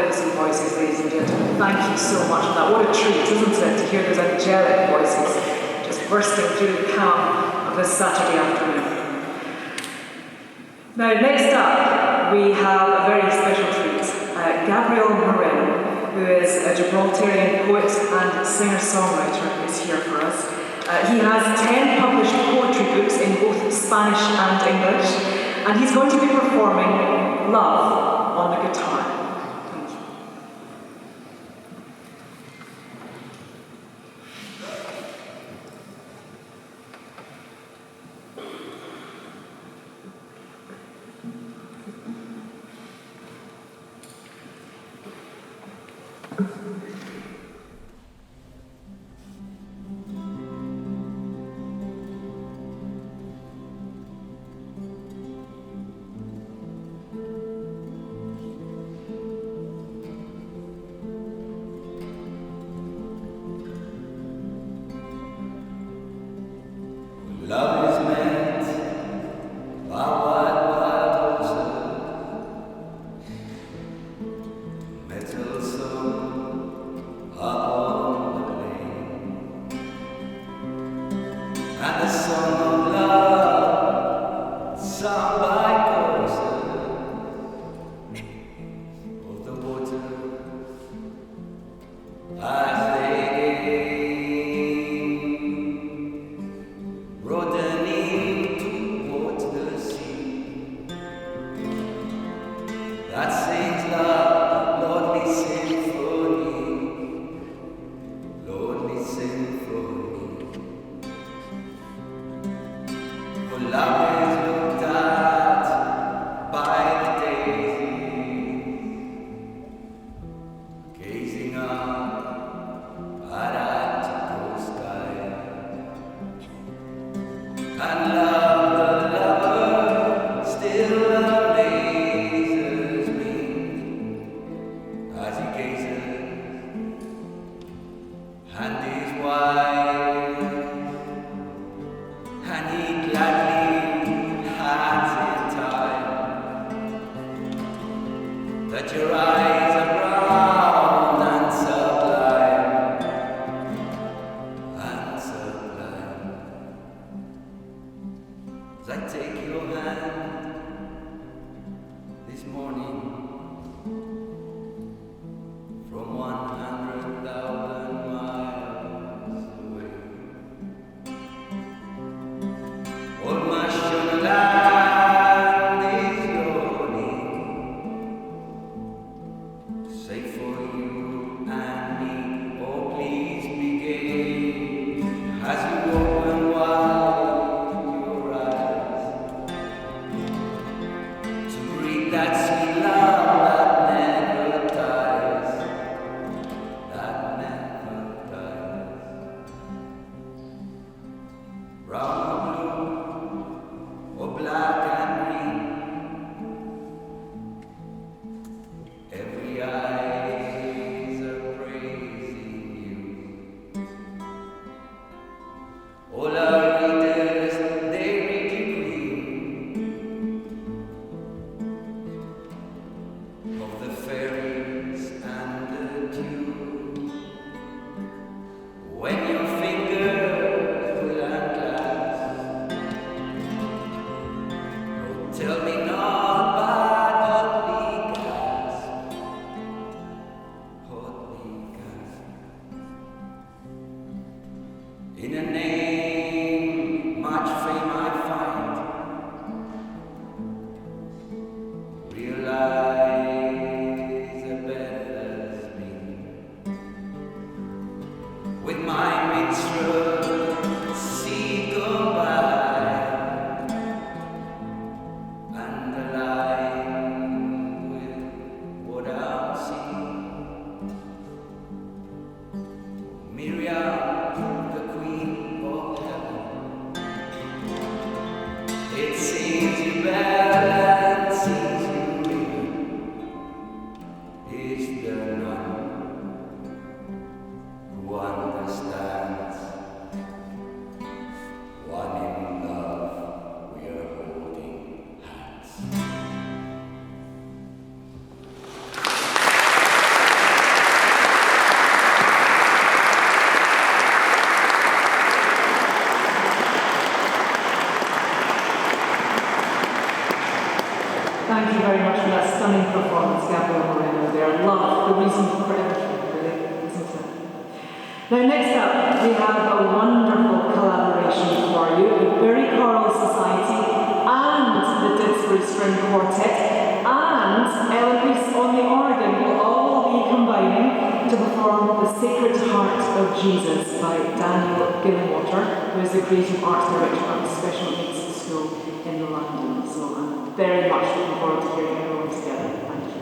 magnificent voices, ladies and gentlemen. Thank you so much for that. What a treat, isn't it, to hear those angelic voices just bursting through the calm of this Saturday afternoon. Now, next up, we have a very special treat. Gabriel Moreno, who is a Gibraltarian poet and singer-songwriter, is here for us. He has 10 published poetry books in both Spanish and English, and he's going to be performing Love on the guitar. Thank you. Love is meant by wild horses, metal soul up on the plain, and the song of love sung by choruses of the water as they broadening towards the sea that sings love, lordly symphony, lordly symphony. For love is looked at by the daisies, gazing up at Attico sky. And love, the lover, still amazes me as he gazes, and is wise, and he gladly has in time that your eyes are brown and sublime, and sublime. As I take your hand this morning from 100,000 miles away, all my short land is yawning, save for you and me. Oh, please begin as you open wide your eyes to breathe that sweet love that never dies, that never dies. Brown or blue, or black and green, every eyes are praising you. All our readers, they read you green of the fairies and the dew. When your fingers will unclasp, oh, tell me not, but hotly gasp, hotly gasp. In a name, much fame I find, realize a better me. With my minstrel seed go by, and align with what I'll see. Miriam, the queen of heaven, it seems you better and sees you real. Is there none who understands? One in love, we are holding hands. anointing for everything, really, isn't it? Now, next up, we have a wonderful collaboration for you. The Bury Choral Society and the Didsbury String Quartet and Elin on the organ will all be combining to perform The Sacred Heart of Jesus by Daniel Gillenwater, who is the Creative Arts Director of the Special Needs School in London. So I'm very much looking forward to hearing everyone together. Thank you.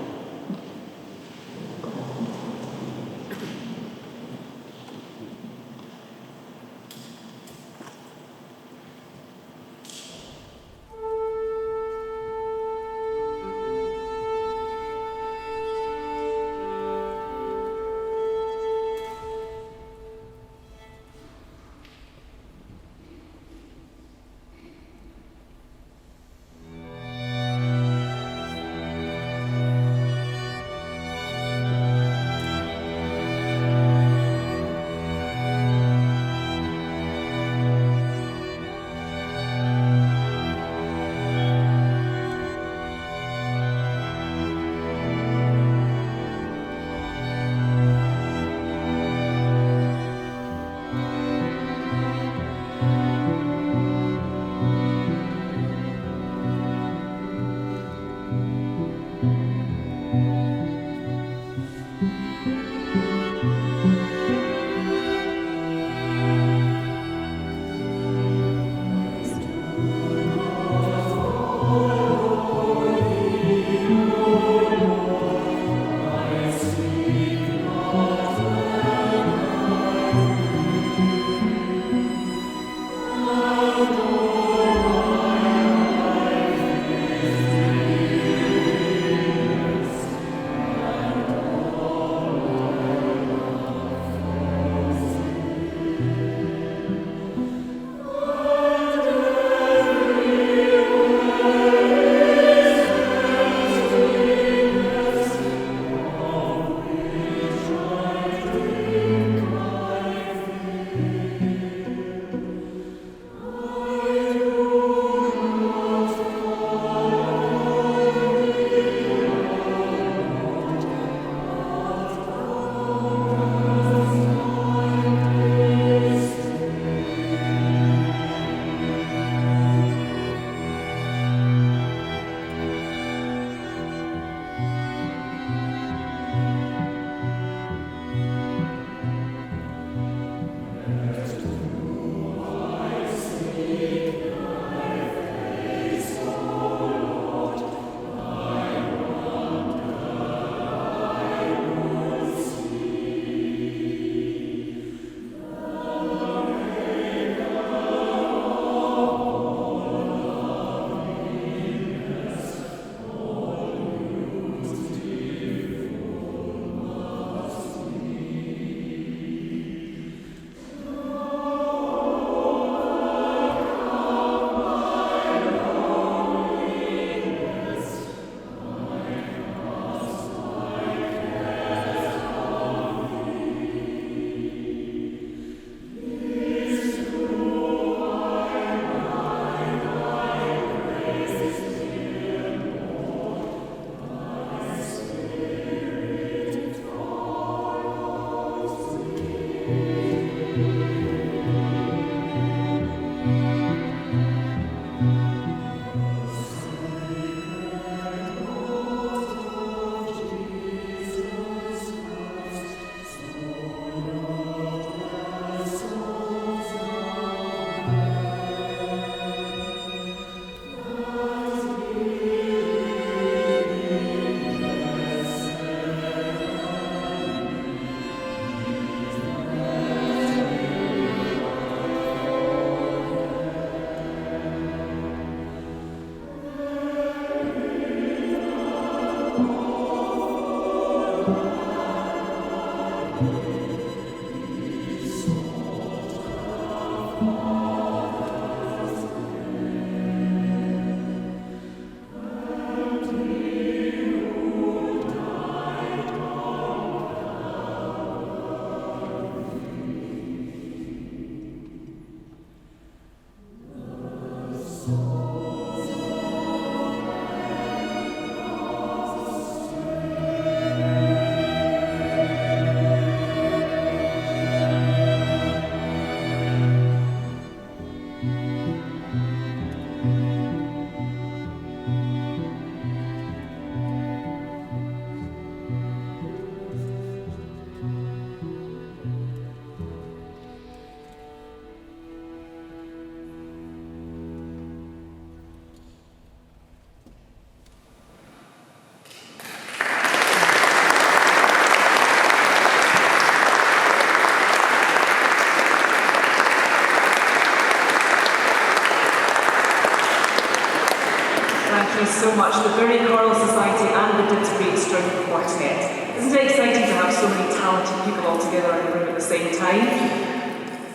so much the Bury Choral Society and the Didsbury String Quartet. Isn't it exciting to have so many talented people all together in the room at the same time?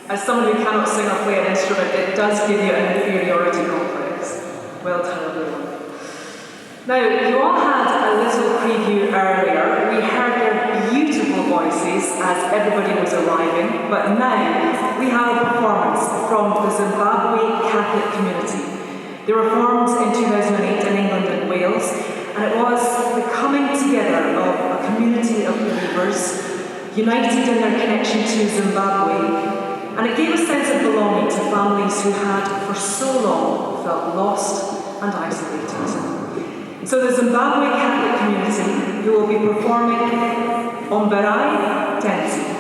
As someone who cannot sing or play an instrument, it does give you an inferiority complex. Well done, everyone. Now, you all had a little preview earlier. We heard their beautiful voices as everybody was arriving, but now we have a performance from the Zimbabwe Catholic community. They were formed in 2008 in England and Wales, and it was the coming together of a community of believers united in their connection to Zimbabwe, and it gave a sense of belonging to families who had for so long felt lost and isolated. So the Zimbabwe Catholic community, who will be performing Omberai Tenzi.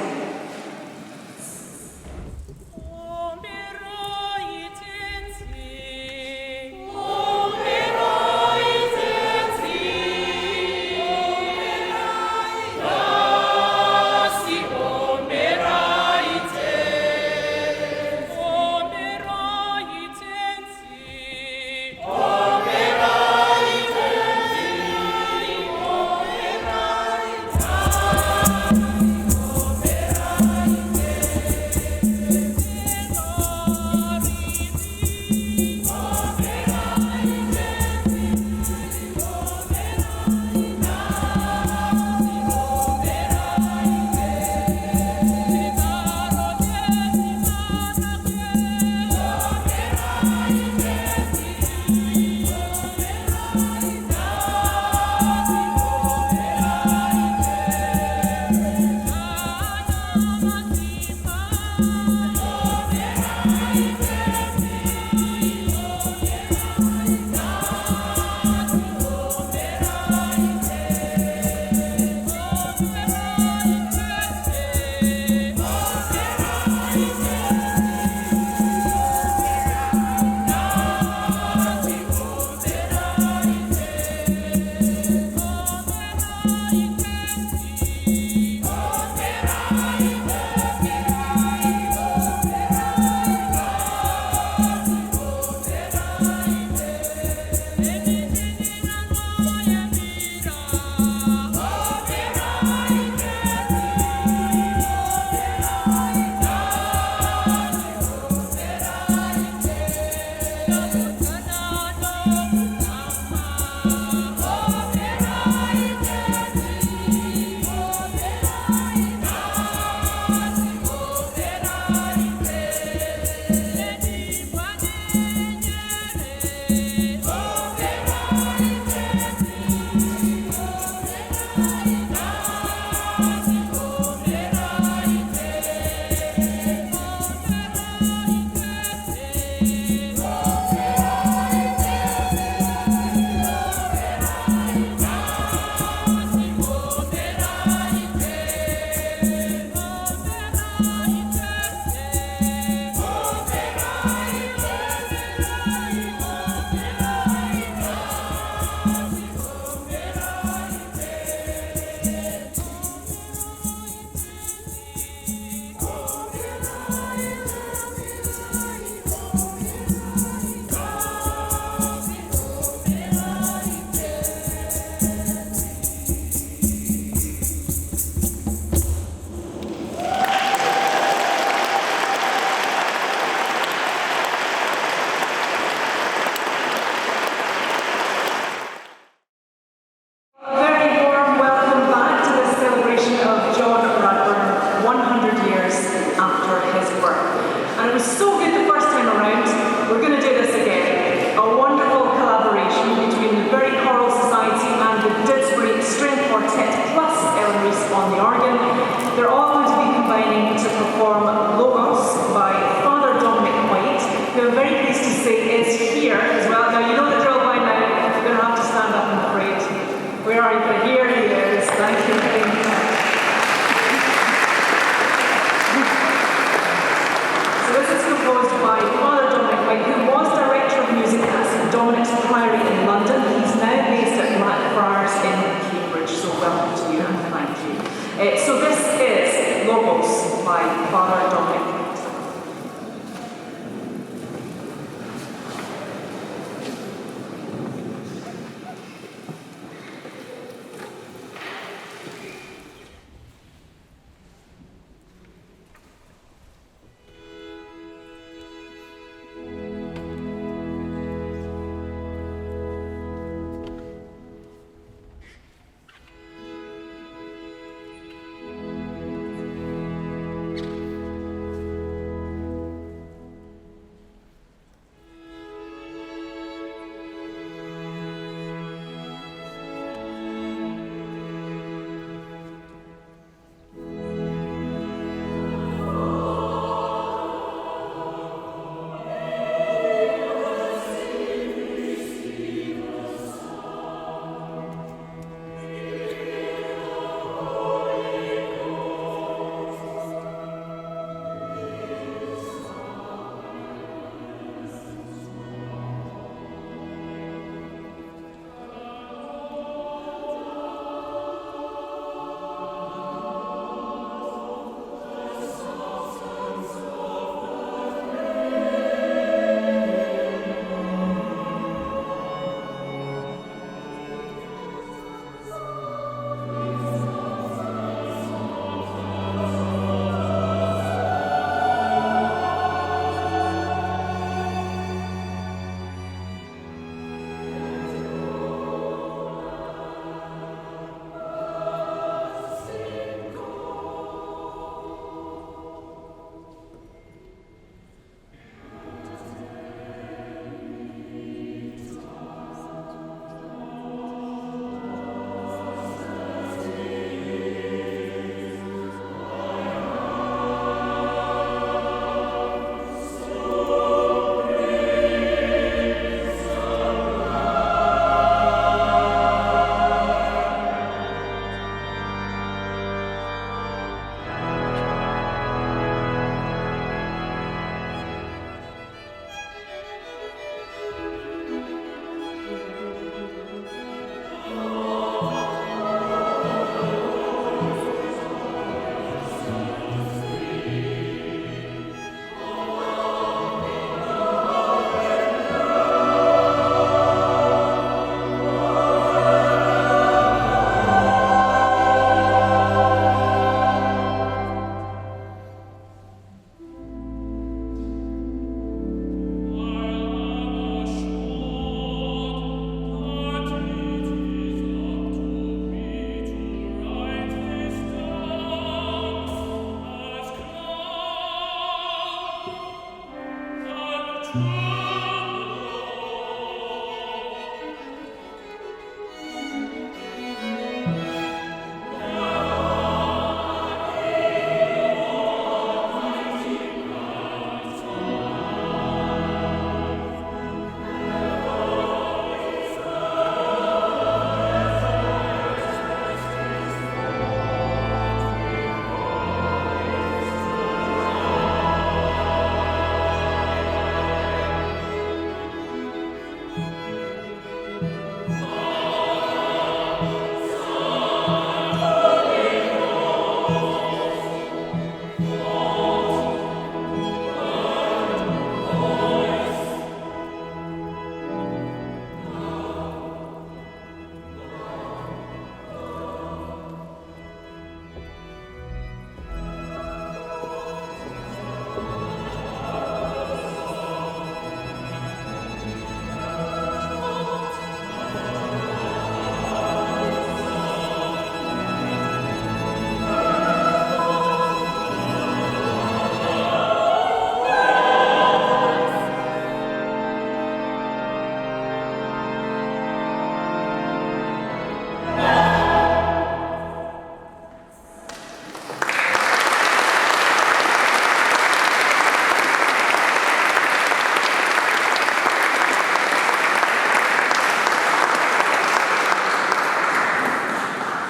So this is Logos by Father Dominic.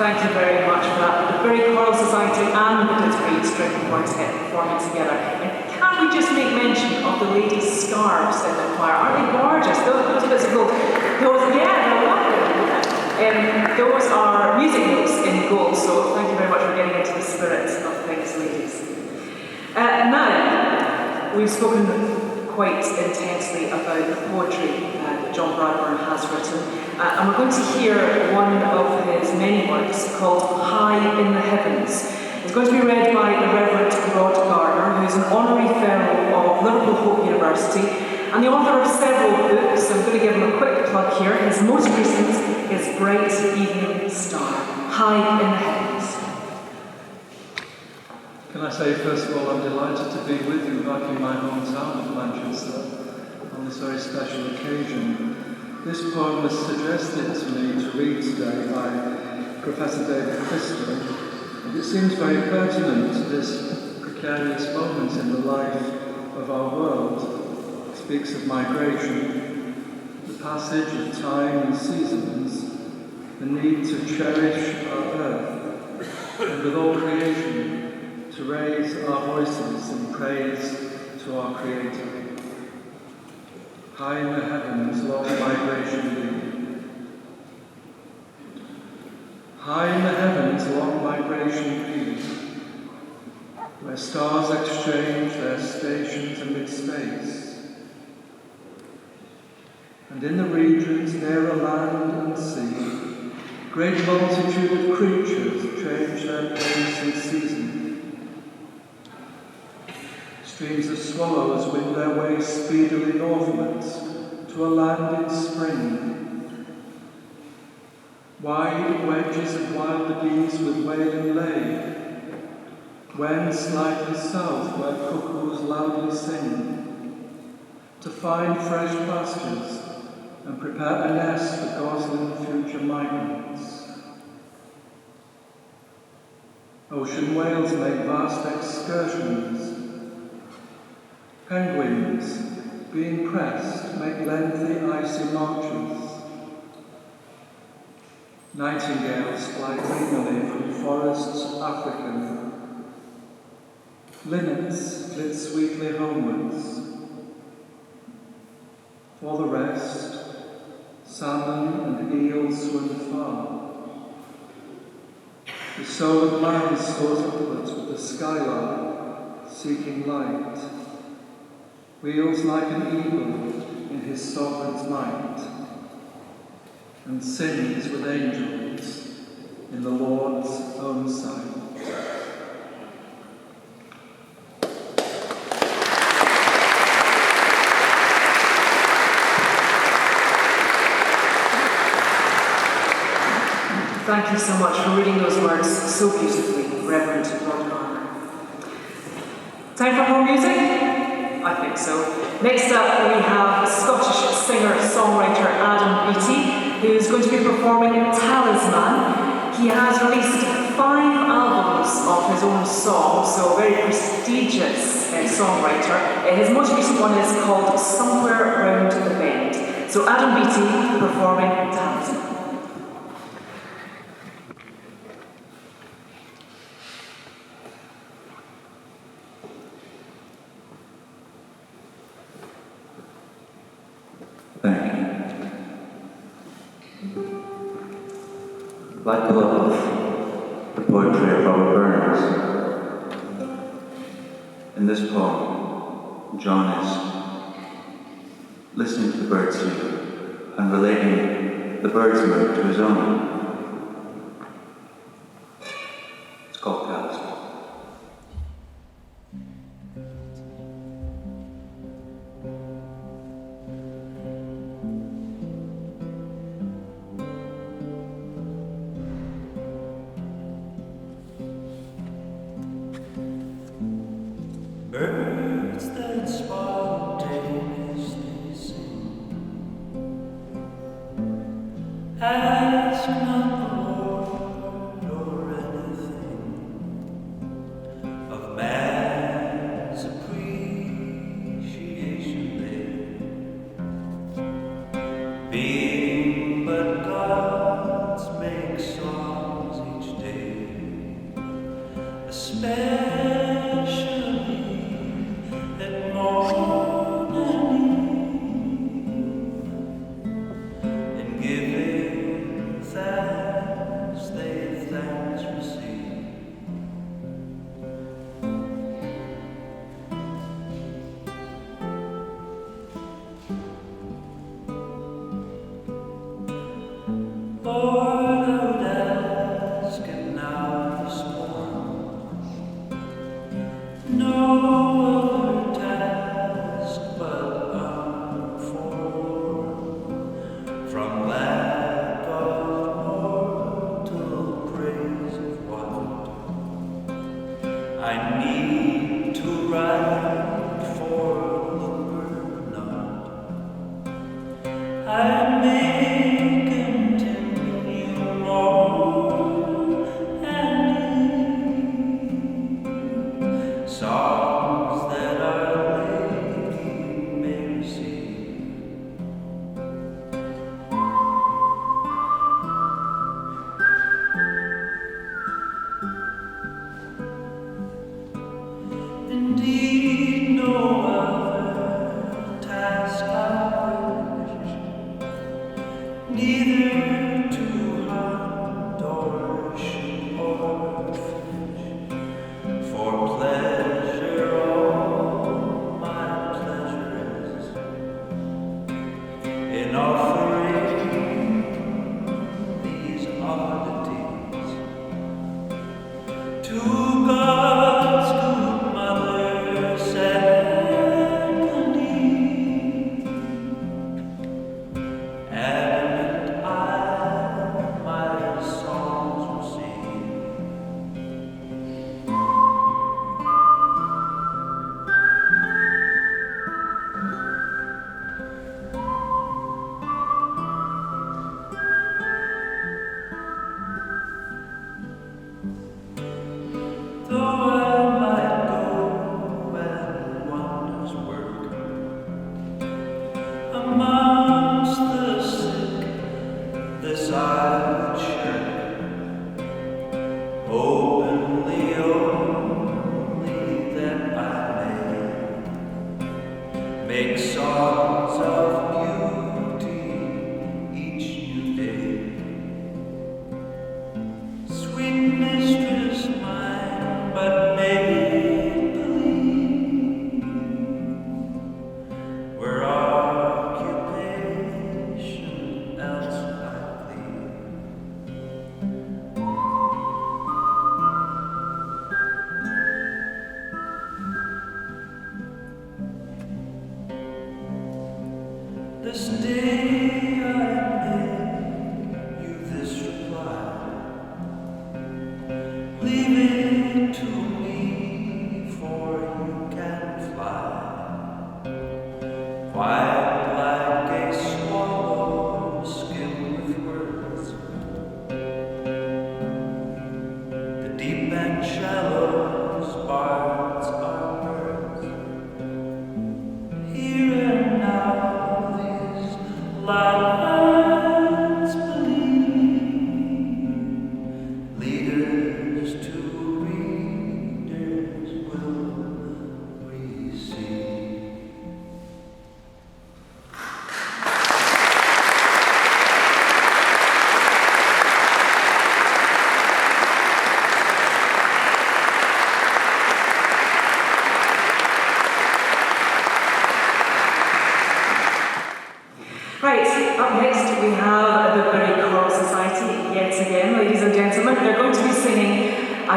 Thank you very much for that. The Bury Choral Society and the Didsbury String Quartet performing together. And can we just make mention of the ladies' scarves in the choir? Aren't they gorgeous? Those bits of gold. They're lovely. Those are music notes in gold, so thank you very much for getting into the spirit of things, ladies. Now, we've spoken quite intensely about the poetry that John Bradburne has written, and we're going to hear one of his many works called High in the Heavens. It's going to be read by the Rev Rod Garner, who's an honorary fellow of Liverpool Hope University and the author of several books. I'm going to give him a quick plug here. His most recent is Bright Evening Star, High in the Heavens. Can I say, first of all, I'm delighted to be with you back in my hometown of Manchester on this very special occasion. This poem was suggested to me to read today by Professor David Crystal, and it seems very pertinent to this precarious moment in the life of our world. It speaks of migration, the passage of time and seasons, the need to cherish our earth, and with all creation, to raise our voices in praise to our Creator. High in the heavens, long migration be. High in the heavens, long migration be, where stars exchange their stations amid space, and in the regions nearer land and sea, great multitude of creatures change their place and season. Streams of swallows wing their way speedily northwards to a land in spring. Wide wedges of wild bees with wailing lay, wend slightly south where cuckoos loudly sing, to find fresh pastures and prepare a nest for gosling future migrants. Ocean whales make vast excursions. Penguins, being pressed, make lengthy icy marches. Nightingales fly dreamily from forests African. Linnets flit sweetly homewards. For the rest, salmon and eels swim far. The soul of man soars upwards with the skylark, seeking light. Wheels like an eagle in his sovereign's might, and sings with angels in the Lord's own sight. Thank you so much for reading those words so beautifully, Reverend Rod Garner. Time for more music? I think so. Next up, we have Scottish singer-songwriter Adam Beattie, who's going to be performing Talisman. He has released 5 albums of his own songs, so a very prestigious songwriter. His most recent one is called Somewhere Round the Bend. So Adam Beattie performing Talisman. Like the love, the poetry of Robert Burns. In this poem, John is listening to the birds sing and relating the bird's mood to his own. It's called Talisman. Birds that spontaneously sing, ask not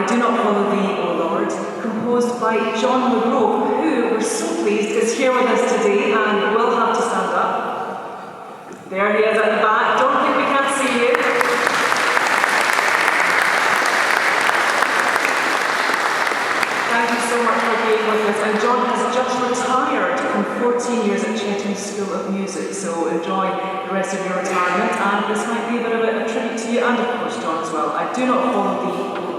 I Do Not Follow Thee, O Lord, composed by John Bradburne, who we're so pleased is here with us today and will have to stand up. There he is at the back. Don't think we can't see you. Thank you so much for being with us. And John has just retired from 14 years at Chetham's School of Music, so enjoy the rest of your retirement. And this might be a bit of a tribute to you and, of course, John as well. I Do Not Follow Thee, O Lord.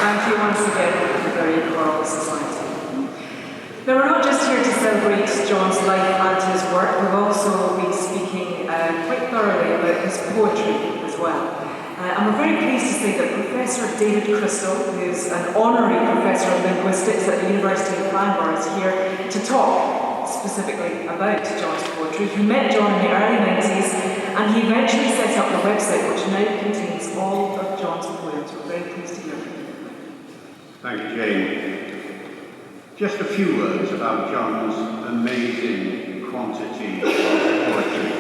Thank you once again, the very Choral Society. Now, we're not just here to celebrate John's life and his work, we've also been speaking quite thoroughly about his poetry as well. And we're very pleased to say that Professor David Crystal, who's an honorary Professor of Linguistics at the University of Bangor, is here to talk specifically about John's poetry. He met John in the early 90s, and he eventually set up the website, which now contains all of John's poems. We're very pleased to hear from you. Thank you, Jane. Just a few words about John's amazing quantity of poetry.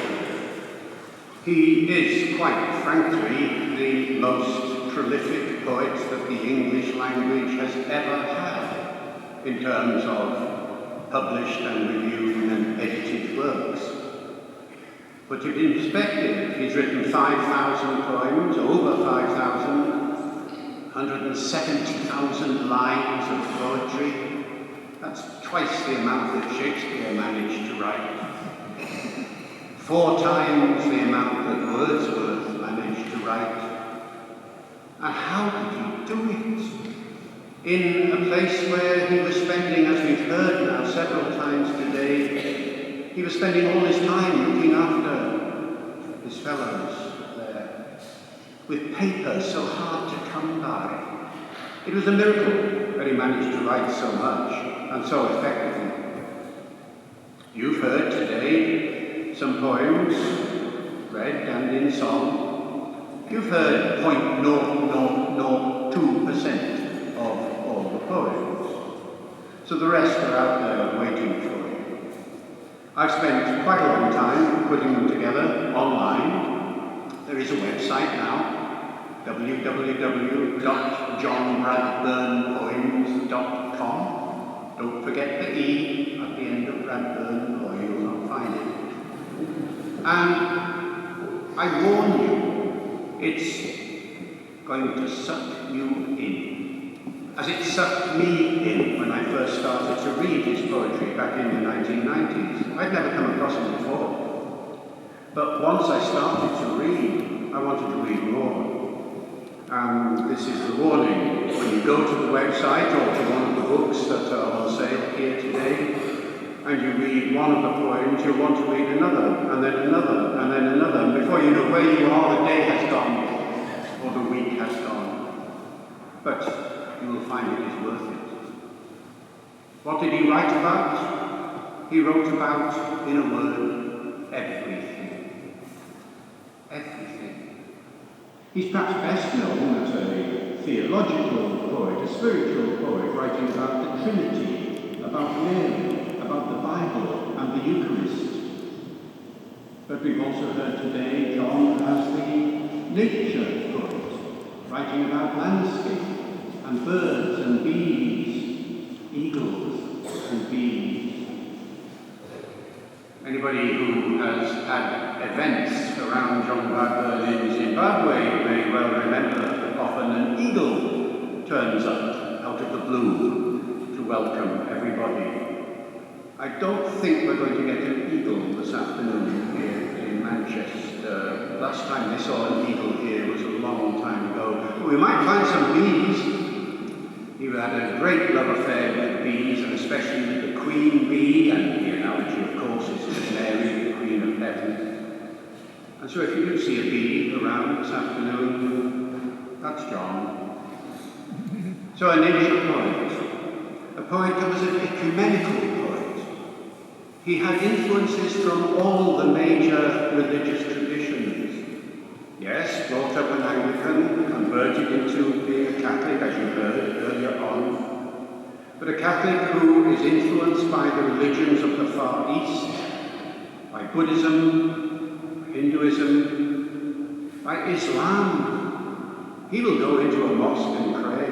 He is, quite frankly, the most prolific poet that the English language has ever had in terms of published and reviewed and edited works. Put it in perspective, he's written 5,000 poems, over 5,000, 170,000 lines of poetry. That's twice the amount that Shakespeare managed to write. 4 times the amount that Wordsworth managed to write. And how did he do it? In a place where he was spending, as we've heard now several times today, he was spending all his time looking after his fellows there, with paper so hard to come by. It was a miracle that he managed to write so much and so effectively. You've heard today some poems read and in song. You've heard 0.0002% of all the poems. So the rest are out there waiting for you. I've spent quite a long time putting them together online. There is a website now, www.johnbradburnepoems.com. Don't forget the E at the end of Bradburne, or you'll not find it. And I warn you, it's going to suck you in. As it sucked me in when I first started to read his poetry back in the 1990s. I'd never come across him before. But once I started to read, I wanted to read more. And this is the warning. When you go to the website or to one of the books that are on sale here today, and you read one of the poems, you'll want to read another, and then another, and then another. And before you know where you are, the day has gone, or the week has gone. But you will find it is worth it. What did he write about? He wrote about, in a word, everything. Everything. He's perhaps best known as a theological poet, a spiritual poet, writing about the Trinity, about Mary, about the Bible and the Eucharist. But we've also heard today John as the nature poet, writing about landscape and birds and bees, eagles and bees. Anybody who has had events around John Bradburne in Zimbabwe may well remember that often an eagle turns up out of the blue to welcome everybody. I don't think we're going to get an eagle this afternoon here in Manchester. Last time we saw an eagle here was a long time ago. But we might find some bees. He had a great love affair with bees, and especially with the queen bee, and the analogy, of course, is to Mary, the Queen of Heaven. And so if you do see a bee around this afternoon, that's John. So a nature poet. A poet that was an ecumenical poet. He had influences from all the major religious traditions. Yes, brought up an Anglican, converted into being a Catholic, as you heard earlier on. But a Catholic who is influenced by the religions of the Far East, by Buddhism, Hinduism, by Islam. He will go into a mosque and pray.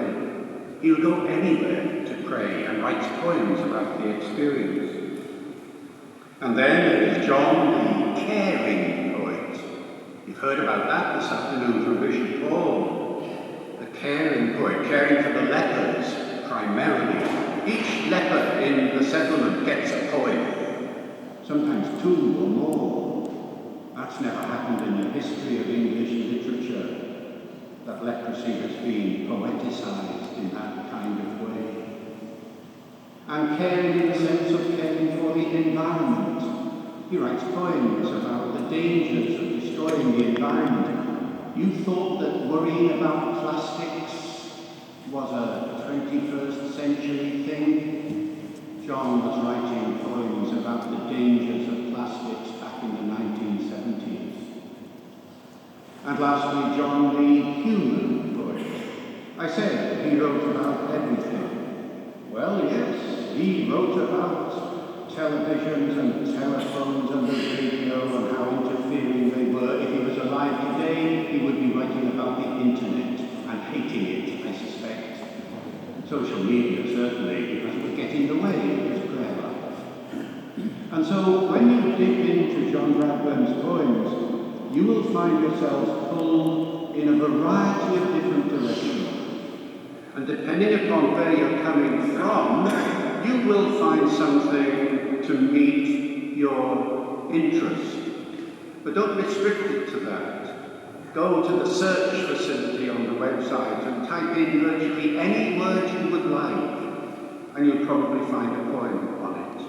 He will go anywhere to pray and writes poems about the experience. And then there is John, the caring poet. You've heard about that this afternoon from Bishop Paul. The caring poet, caring for the lepers primarily. Each leper in the settlement gets a poem, sometimes 2 or more. That's never happened in the history of English literature, that leprosy has been poeticized in and caring in the sense of caring for the environment. He writes poems about the dangers of destroying the environment. You thought that worrying about plastics was a 21st century thing? John was writing poems about the dangers of plastics back in the 1970s. And lastly, John, the human poet. I said he wrote about everything. Well, yes, he wrote about televisions and telephones and the radio and how interfering they were. If he was alive today, he would be writing about the internet and hating it, I suspect. Social media, certainly, because it would get in the way of his prayer life. And so, when you dip into John Bradburne's poems, you will find yourselves pulled in a variety of different directions. And depending upon where you're coming from, you will find something to meet your interest. But don't restrict it to that. Go to the search facility on the website and type in virtually any word you would like, and you'll probably find a poem on it.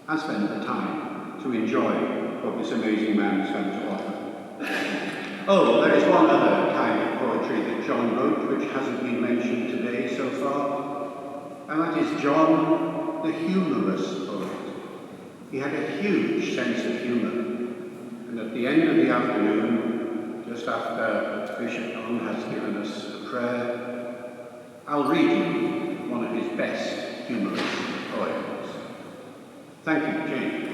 And spend the time to enjoy what this amazing man has to offer. Oh, there is one other kind of poetry that John wrote which hasn't been mentioned today so far, and that is John, the humorous poet. He had a huge sense of humour, and at the end of the afternoon, just after Bishop Arnold has given us a prayer, I'll read you one of his best humorous poems. Thank you, Jane.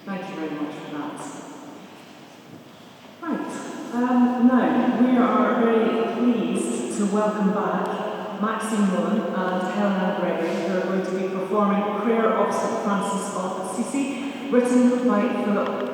Thank you very much for that. Right, now we are very pleased to welcome back Maxine Mullen and Helen and Gregory, who are going to be performing Prayer of St. Francis of Assisi, written by Philip.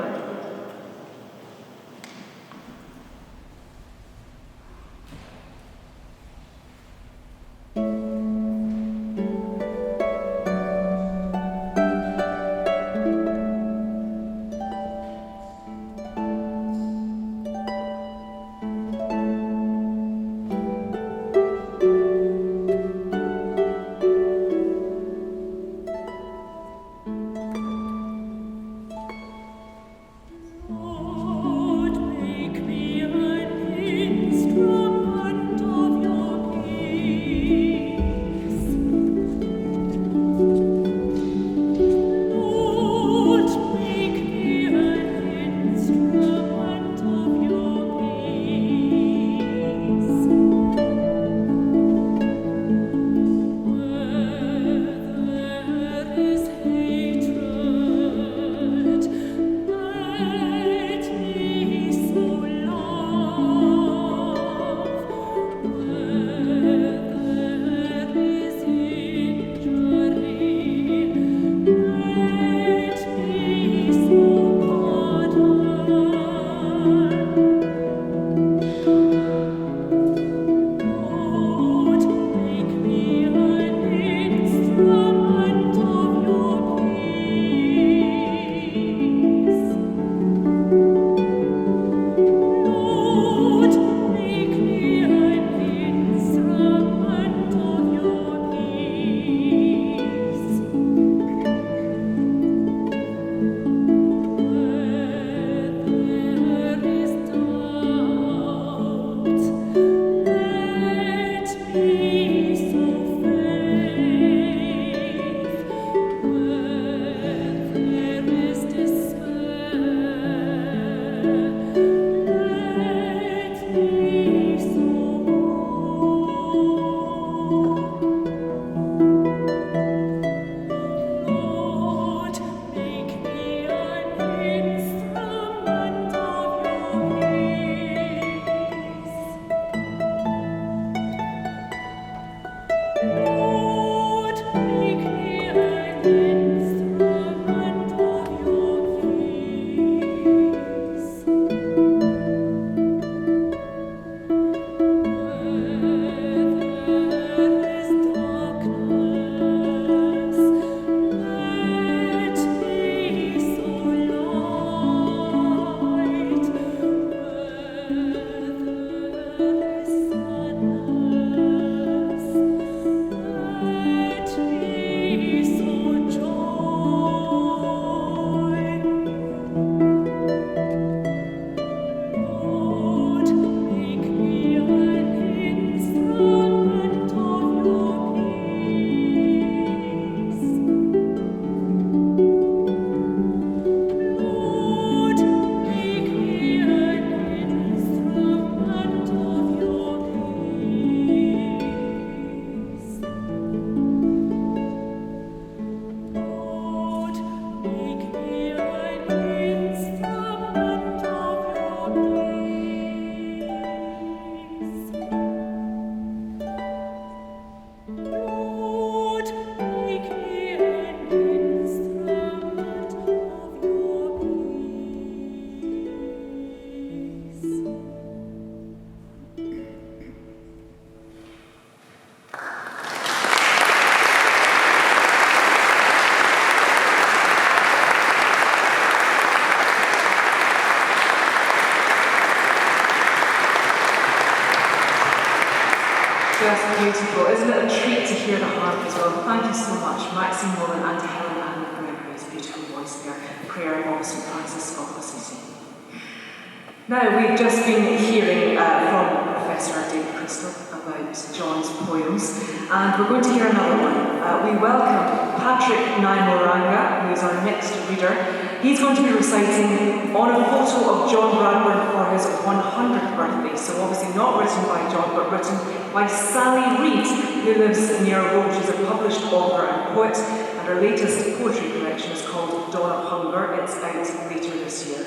beautiful. Isn't it a treat to hear the harp as well? Thank you so much, Maxine Nolan and Helen and Gregory's beautiful voice there. Prayer of St. Francis of Assisi. Now, we've just been hearing from Professor David Crystal about John's poems, and we're going to hear another one. We welcome Patrick Nyamuranga, who is our next reader. He's going to be reciting on a photo of John Bradburne for his 100th birthday, so obviously not written by John, but written by Sally Reed, who lives near Rome. She's a published author and poet, and her latest poetry collection is called Dawn of Hunger. It's out later this year.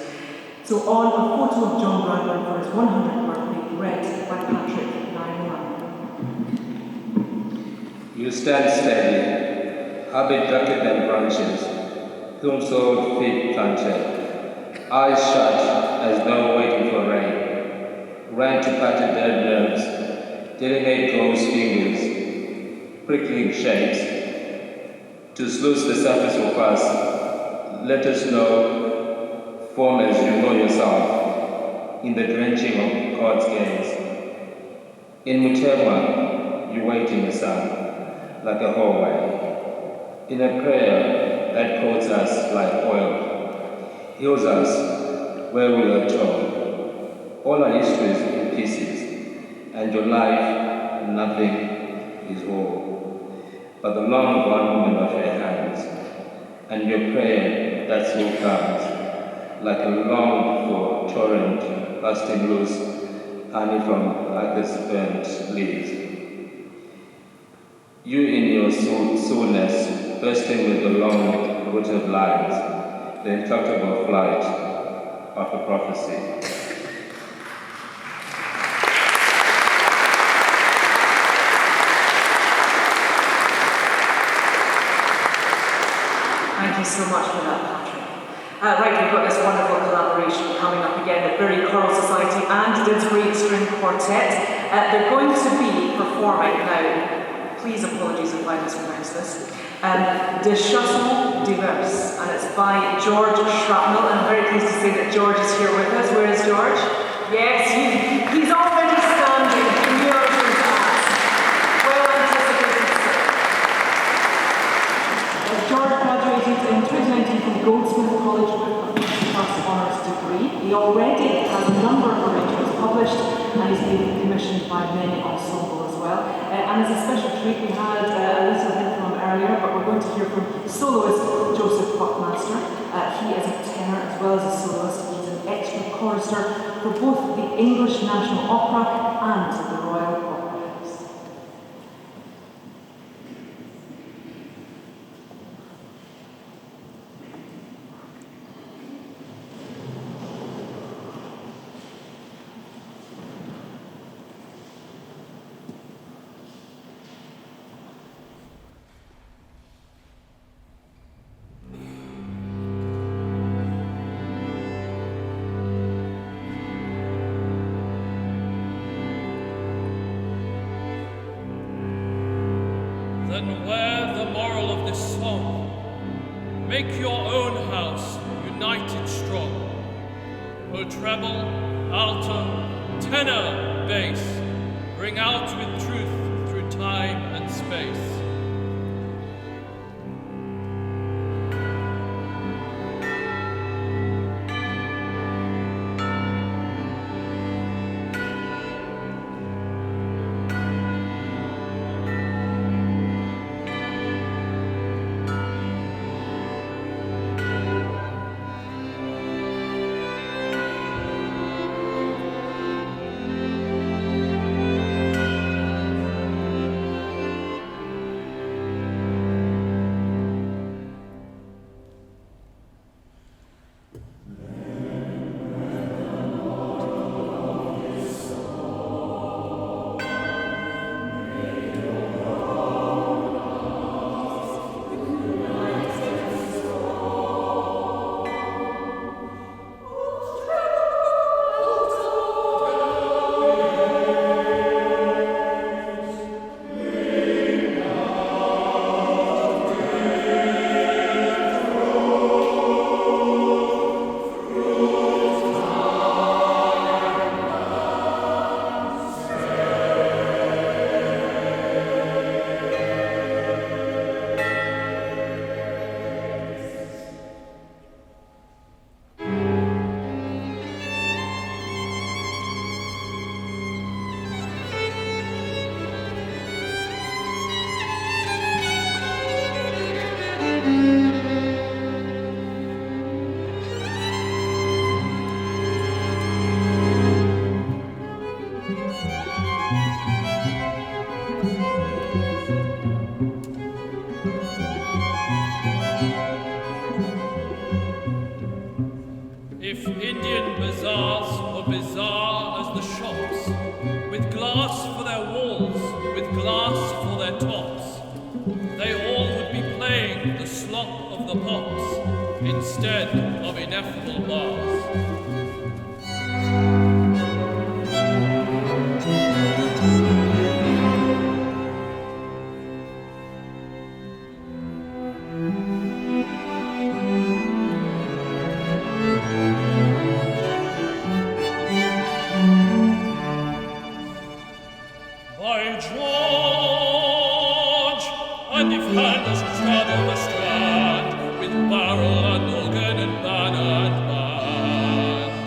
So on a photo of John Bradburne for his 100th birthday, read by Patrick Nyamuranga. You stand steady, habit jacket and branches, plume-soled feet planted, eyes shut as though waiting for rain, ran to pat at dead nerves, delineate closed fingers, prickling shapes, to sluice the surface of us, let us know, form as you know yourself, in the drenching of God's gaze. In Mutemwa, you wait in the sun, like a hallway, in a prayer that coats us like oil, heals us where we are torn. All our histories in pieces, and your life, nothing is whole, but the long gone movement of your hands, and your prayer that still comes, like a longed-for torrent bursting loose, honey from August burnt leaves. You in your soulness, bursting with the long-rooted lines, the intractable flight of a prophecy. Thank you so much for that, Patrick. Right, we've got this wonderful collaboration coming up again, the Bury Choral Society and Didsbury String Quartet. They're going to be performing now, please apologies if I mispronounce this, De Chansons Diverses, and it's by George Shrapnel, and I'm very pleased to say that George is here with us. Where is George? Yes, he's already standing, demure as that. Well anticipated. George graduated in 2019 from Goldsmith College with a first-class honours degree. He already has a number of arrangements published, and he's been commissioned by many ensembles as well. And as a special treat, we had a little hint from him earlier, but we're going to hear from soloist Joseph Buckmaster. He is a tenor as well as a soloist. He's an extra chorister for both the English National Opera and the Royal Opera House. Then wear the moral of this song. Make your own house united strong. O treble, alto, tenor, bass, ring out with truth through time and space. hearts instead of ineffable bars. By George, and if Handels should straddle the strand, with barrel and organ and banner and band,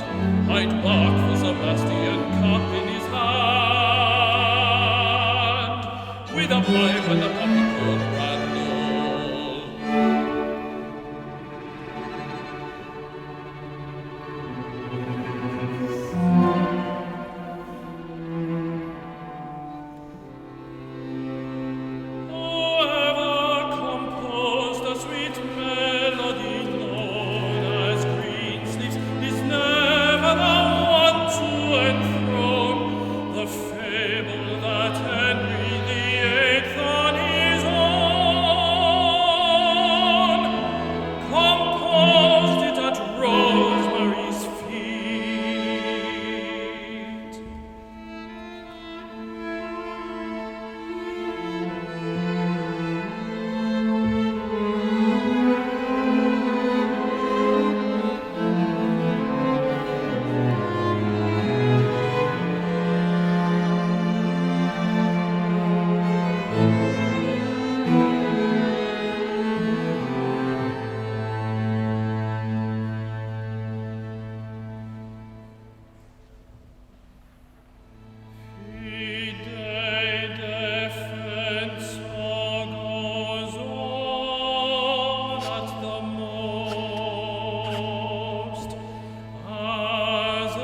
I'd bark for Sebastian cup in his hand, with a pipe and a poppycorn candle. Whoever composed a sweet melody known as Greensleeves is never the one to enthrone the fable that Henry VIII on his own composed it at Rosemary's feet. Fide defensor goes on at the most, as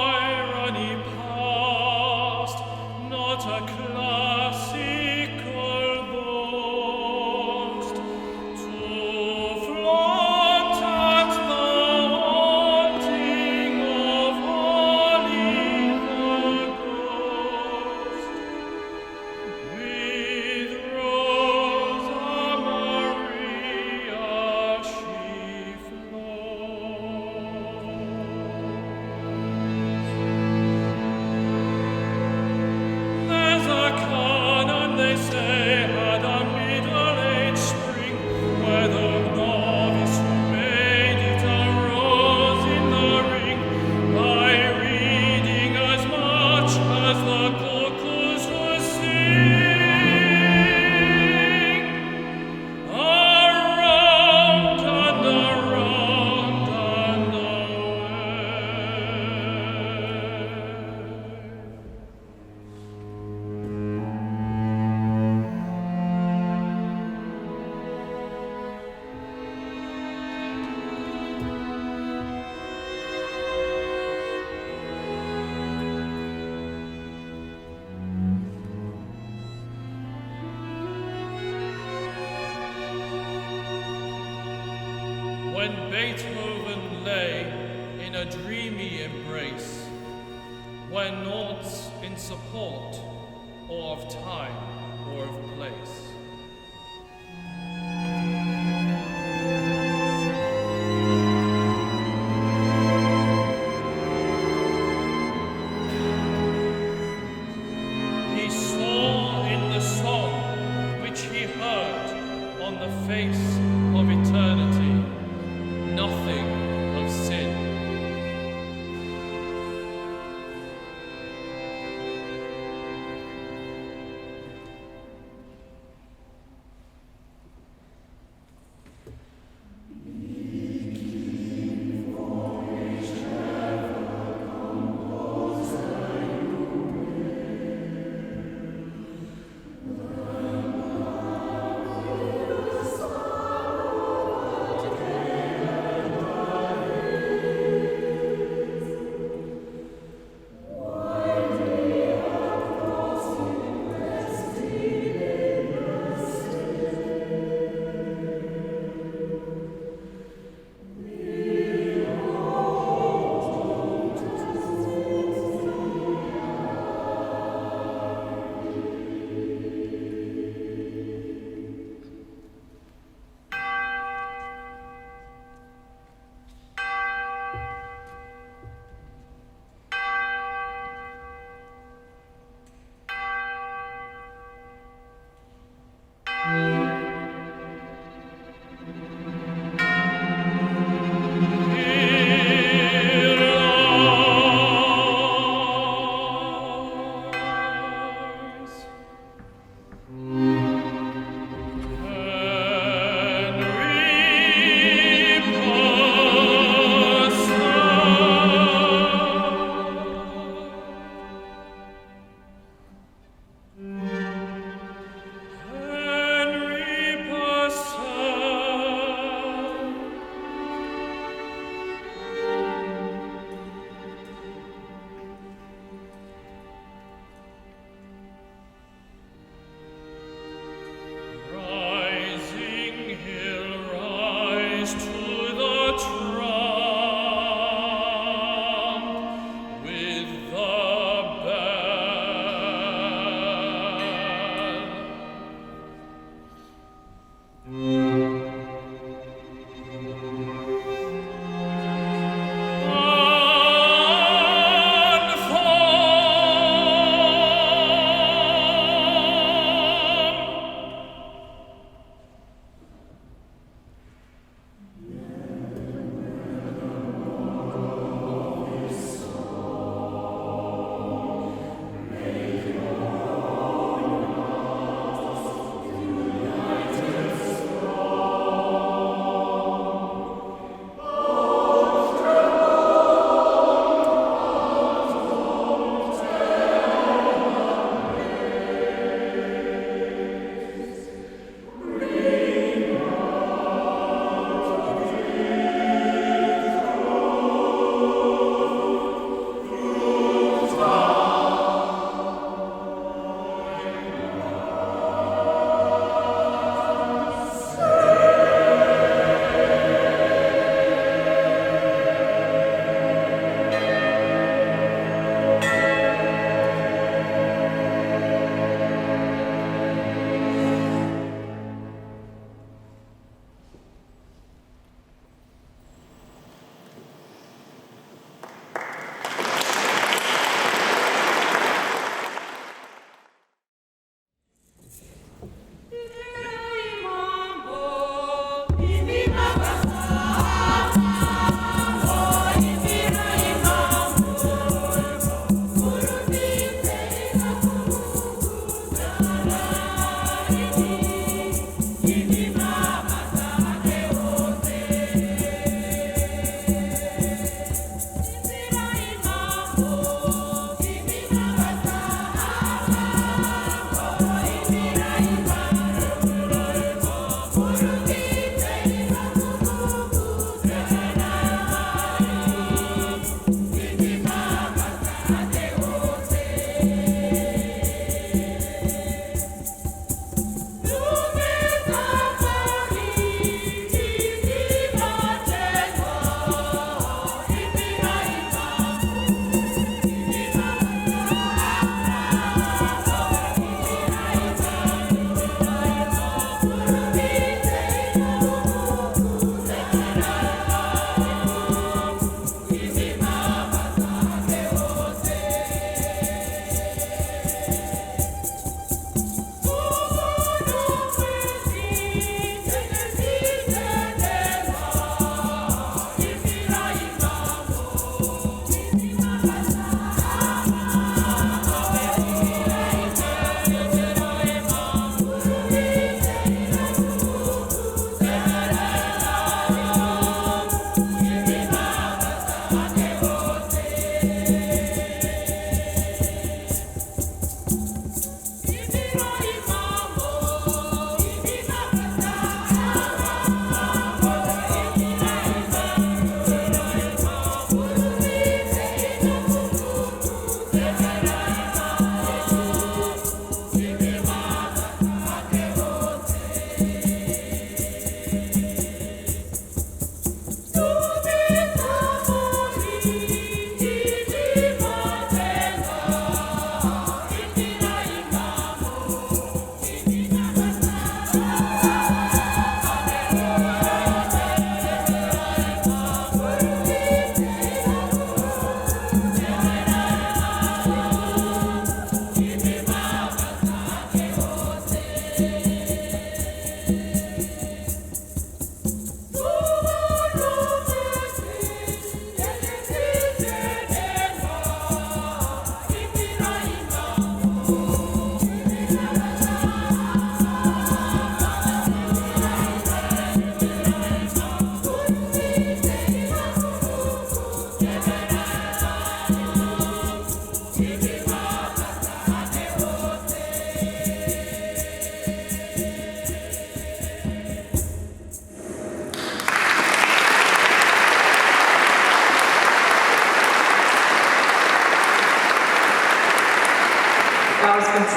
irony past, not a classical boast, to flaunt at the haunting of Holly the Ghost. With Rosa Maria she flows. There's a canon, they say, had a middle-aged spring, where the novice who made it arose in the ring by reading as much as the cuckoos would sing. Around and around and away. When Beethoven lay in a dreamy embrace, where naught's in support, or of time, or of place. He saw in the song which he heard on the face of eternity nothing of sin.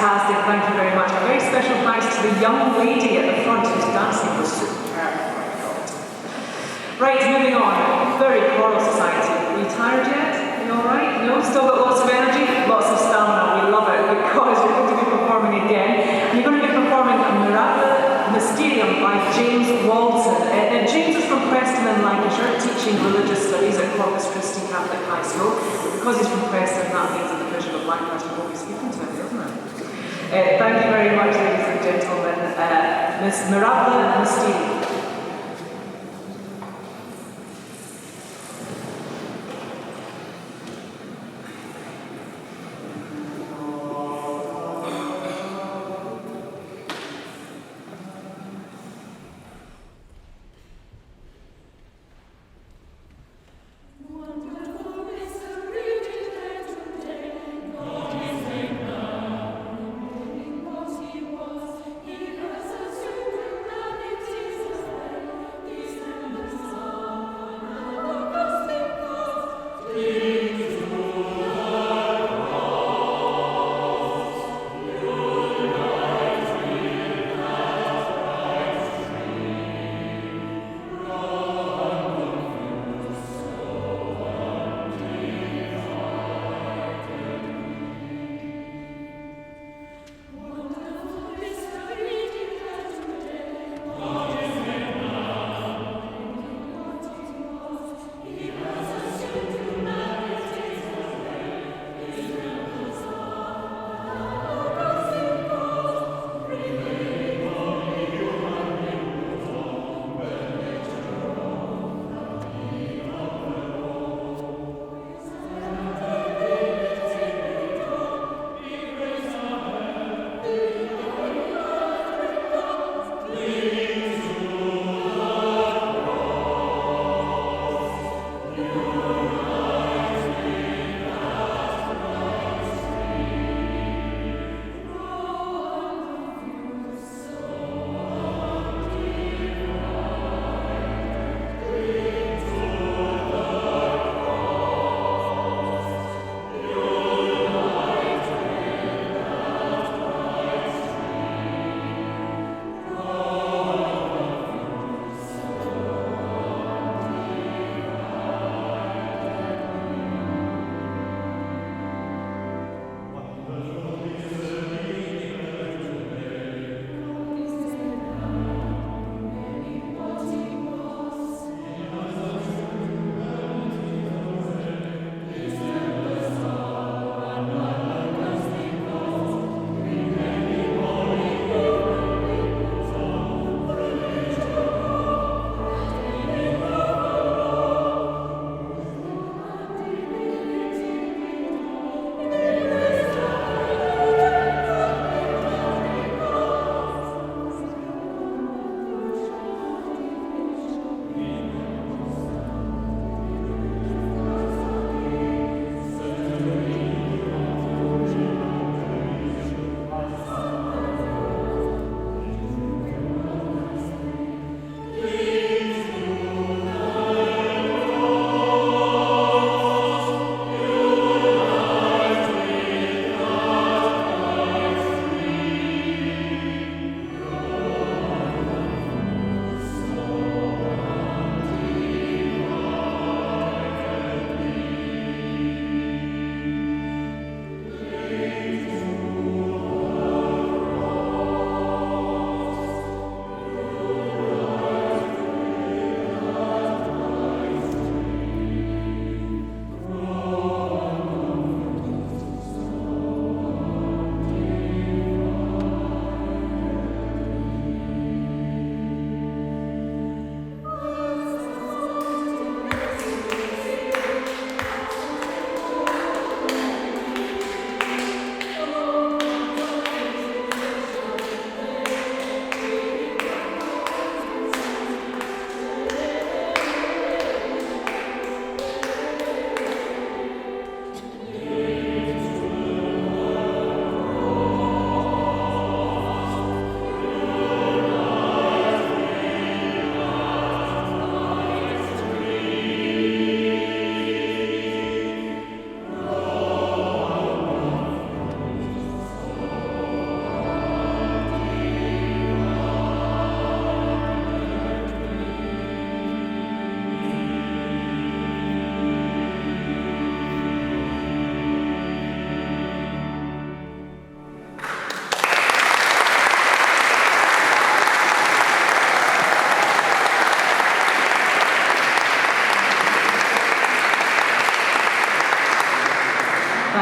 Fantastic, thank you very much. A very special thanks to the young lady at the front whose dancing was superb. Right, moving on. Very choral society. Are you tired yet? You alright? No? Still got lots of energy? Lots of stamina. We love it because we're going to be performing again. And you're going to be performing a Mirabile Mysterium by James Walton. James is from Preston in Lancashire, teaching religious studies at Corpus Christi Catholic High School. Because he's from Preston, that means that the Bishop of Lancaster will be speaking to him, doesn't it? Thank you very much, ladies and gentlemen. Miss Mirabile Mysterium. He was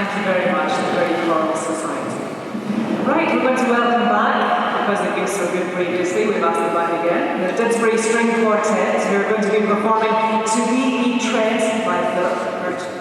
Thank you very much, the Very Choral Society. Right, we're going to welcome back, because they've been so good previously, we've asked them back again, the Didsbury String Quartet, who are going to be performing To Be Ye Treads by Philip Burton.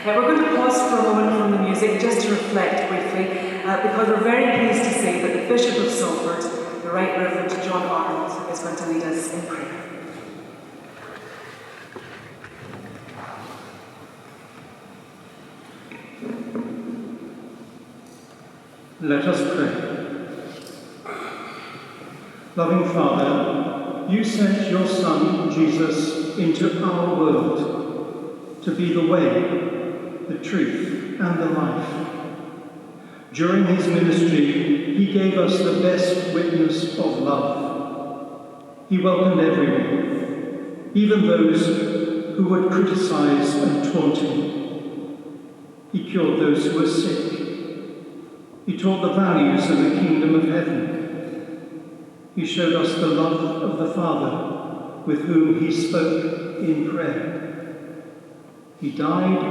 We're going to pause for a moment from the music just to reflect briefly, because we're very pleased to say that the Bishop of Salford, the Right Rev John Arnold, is going to lead us in prayer. Let us pray. Loving Father, you sent your Son, Jesus, into our world to be the way, the truth, and the life. During his ministry, he gave us the best witness of love. He welcomed everyone, even those who would criticize and taunt him. He cured those who were sick. He taught the values of the kingdom of heaven. He showed us the love of the Father with whom he spoke in prayer. He died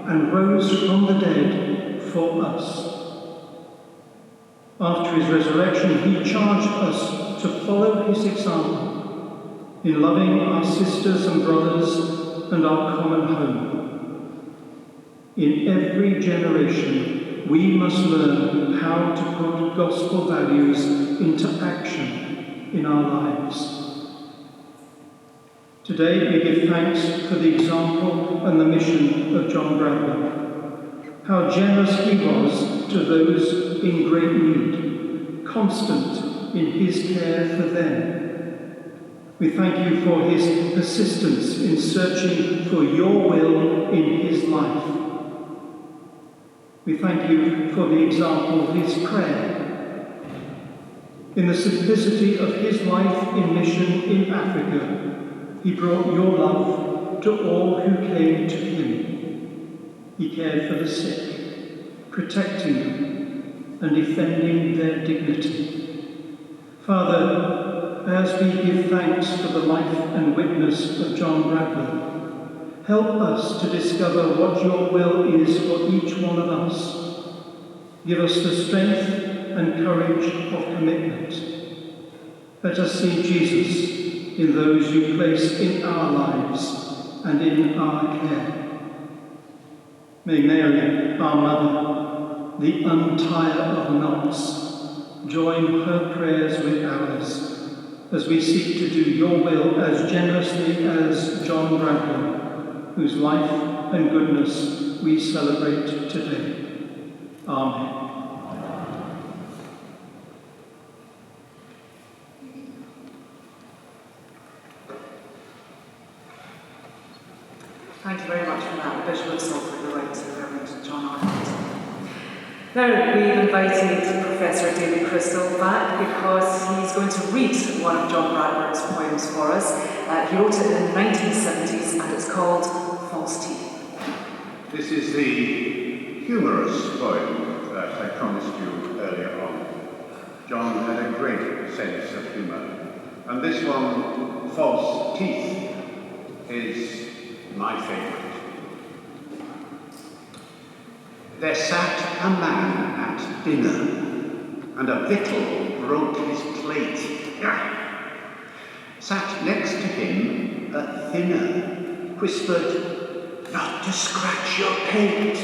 and rose from the dead for us. After his resurrection, he charged us to follow his example in loving our sisters and brothers and our common home. In every generation, we must learn how to put gospel values into action in our lives. Today, we give thanks for the example and the mission of John Bradburne. How generous he was to those in great need, constant in his care for them. We thank you for his persistence in searching for your will in his life. We thank you for the example of his prayer. In the simplicity of his life in mission in Africa, he brought your love to all who came to him. He cared for the sick, protecting them and defending their dignity. Father, as we give thanks for the life and witness of John Bradburne, help us to discover what your will is for each one of us. Give us the strength and courage of commitment. Let us see Jesus in those you place in our lives and in our care. May Mary, our Mother, the untier of knots, join her prayers with ours as we seek to do your will as generously as John Bradburne, whose life and goodness we celebrate today. Amen. Thank you very much for that, the Bishop of Salford, the right to Rev John Arnold. Now, we've invited Professor David Crystal back because he's going to read one of John Bradburne's poems for us. He wrote it in the 1970s and it's called False Teeth. This is the humorous poem that I promised you earlier on. John had a great sense of humour. And this one, False Teeth, is my favourite. There sat a man at dinner, and a victual broke his plate. Sat next to him a thinner, whispered, "Not to scratch your pate.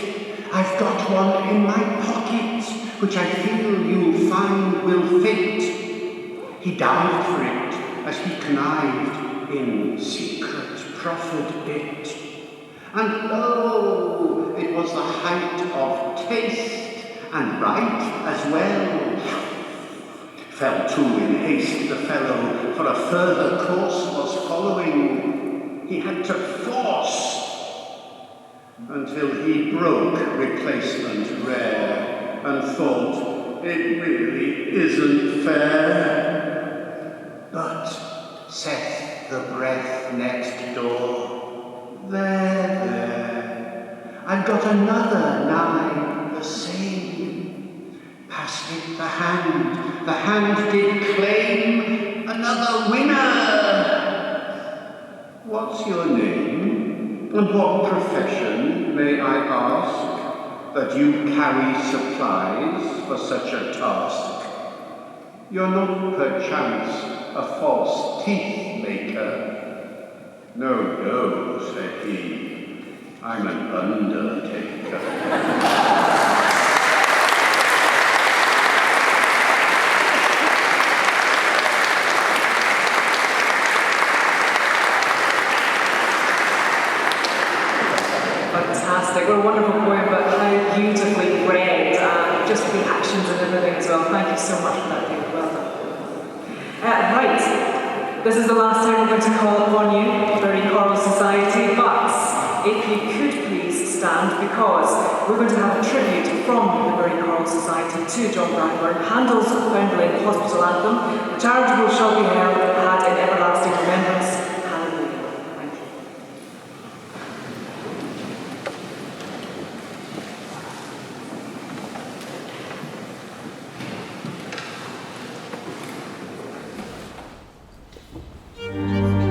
I've got one in my pocket, which I feel you'll find will fit." He dived for it as he connived in secret proffered it. And oh, it was the height of taste, and right as well. Fell to in haste the fellow, for a further course was following. He had to force, until he broke replacement rare, and thought, it really isn't fair. But saith the breath next door, there, I've got another nigh the same. Passed it the hand did claim another winner. What's your name, and what profession, may I ask, that you carry supplies for such a task? You're not perchance a false teeth maker? No, no, said he, I'm an undertaker. Fantastic, what a wonderful poem, but how beautifully read, and just the actions and everything as well. Thank you so much for that, David. Well done. Right. This is the last time we're going to call upon you, Bury Choral Society, but if you could please stand, because we're going to have a tribute from the Bury Choral Society to John Bradburne, Handel's Foundling Hospital Anthem. The charitable shall be held had in everlasting remembrance. Hallelujah. Thank you.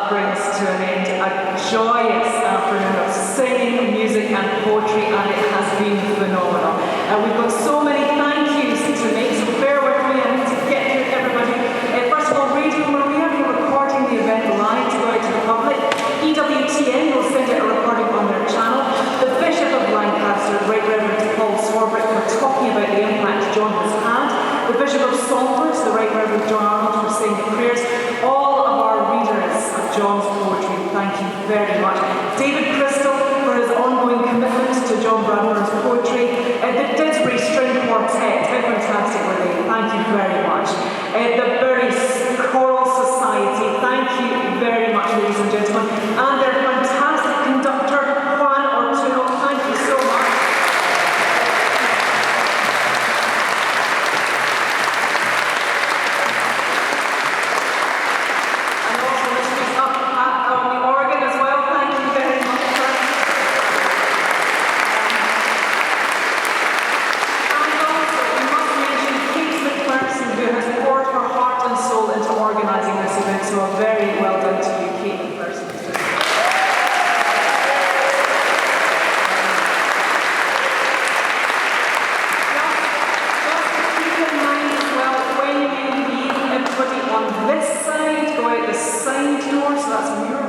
that brings to an end a joyous afternoon of singing, music and poetry, and it has been phenomenal. We've got so many thank yous to make, so bear with me, I need to get through everybody. First of all, Radio Maria, who are recording the event live to go out to the public. EWTN will send out a recording on their channel. The Bishop of Lancaster, Rev Paul Swarbrick, for talking about the impact John has had. The Bishop of Salford, the Rev John Arnold, for saying the prayers. All of our readers of John's poetry, thank you very much. David Crystal for his ongoing commitment to John Bradburne's poetry. The Didsbury String Quartet, how fantastic were they? Thank you very much. The Bury Choral Society, thank you very much, ladies and gentlemen. And their fantastic conductor, Juan Ortuno, thank you so much. And also listeners up on the organ as well, thank you very much. And also, we must mention Kate McPherson, who has poured her heart and soul into organising this event, so a very well done to you, Kate McPherson.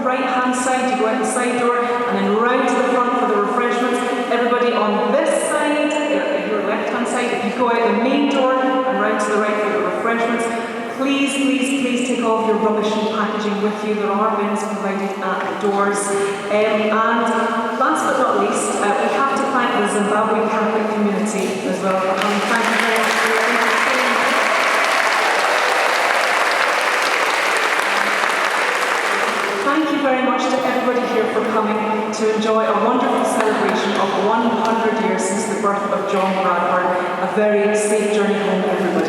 Right-hand side, you go out the side door and then round to the front for the refreshments. Everybody on this side, your left-hand side, if you go out the main door and round to the right for the refreshments, please take all of your rubbish and packaging with you. There are bins provided at the doors. And last but not least, we have to thank the Zimbabwean Catholic community as well for coming. Thank you very much for your entertainment. Thank you very much to everybody here for coming to enjoy a wonderful celebration of 100 years since the birth of John Bradburne. A very safe journey home, everybody.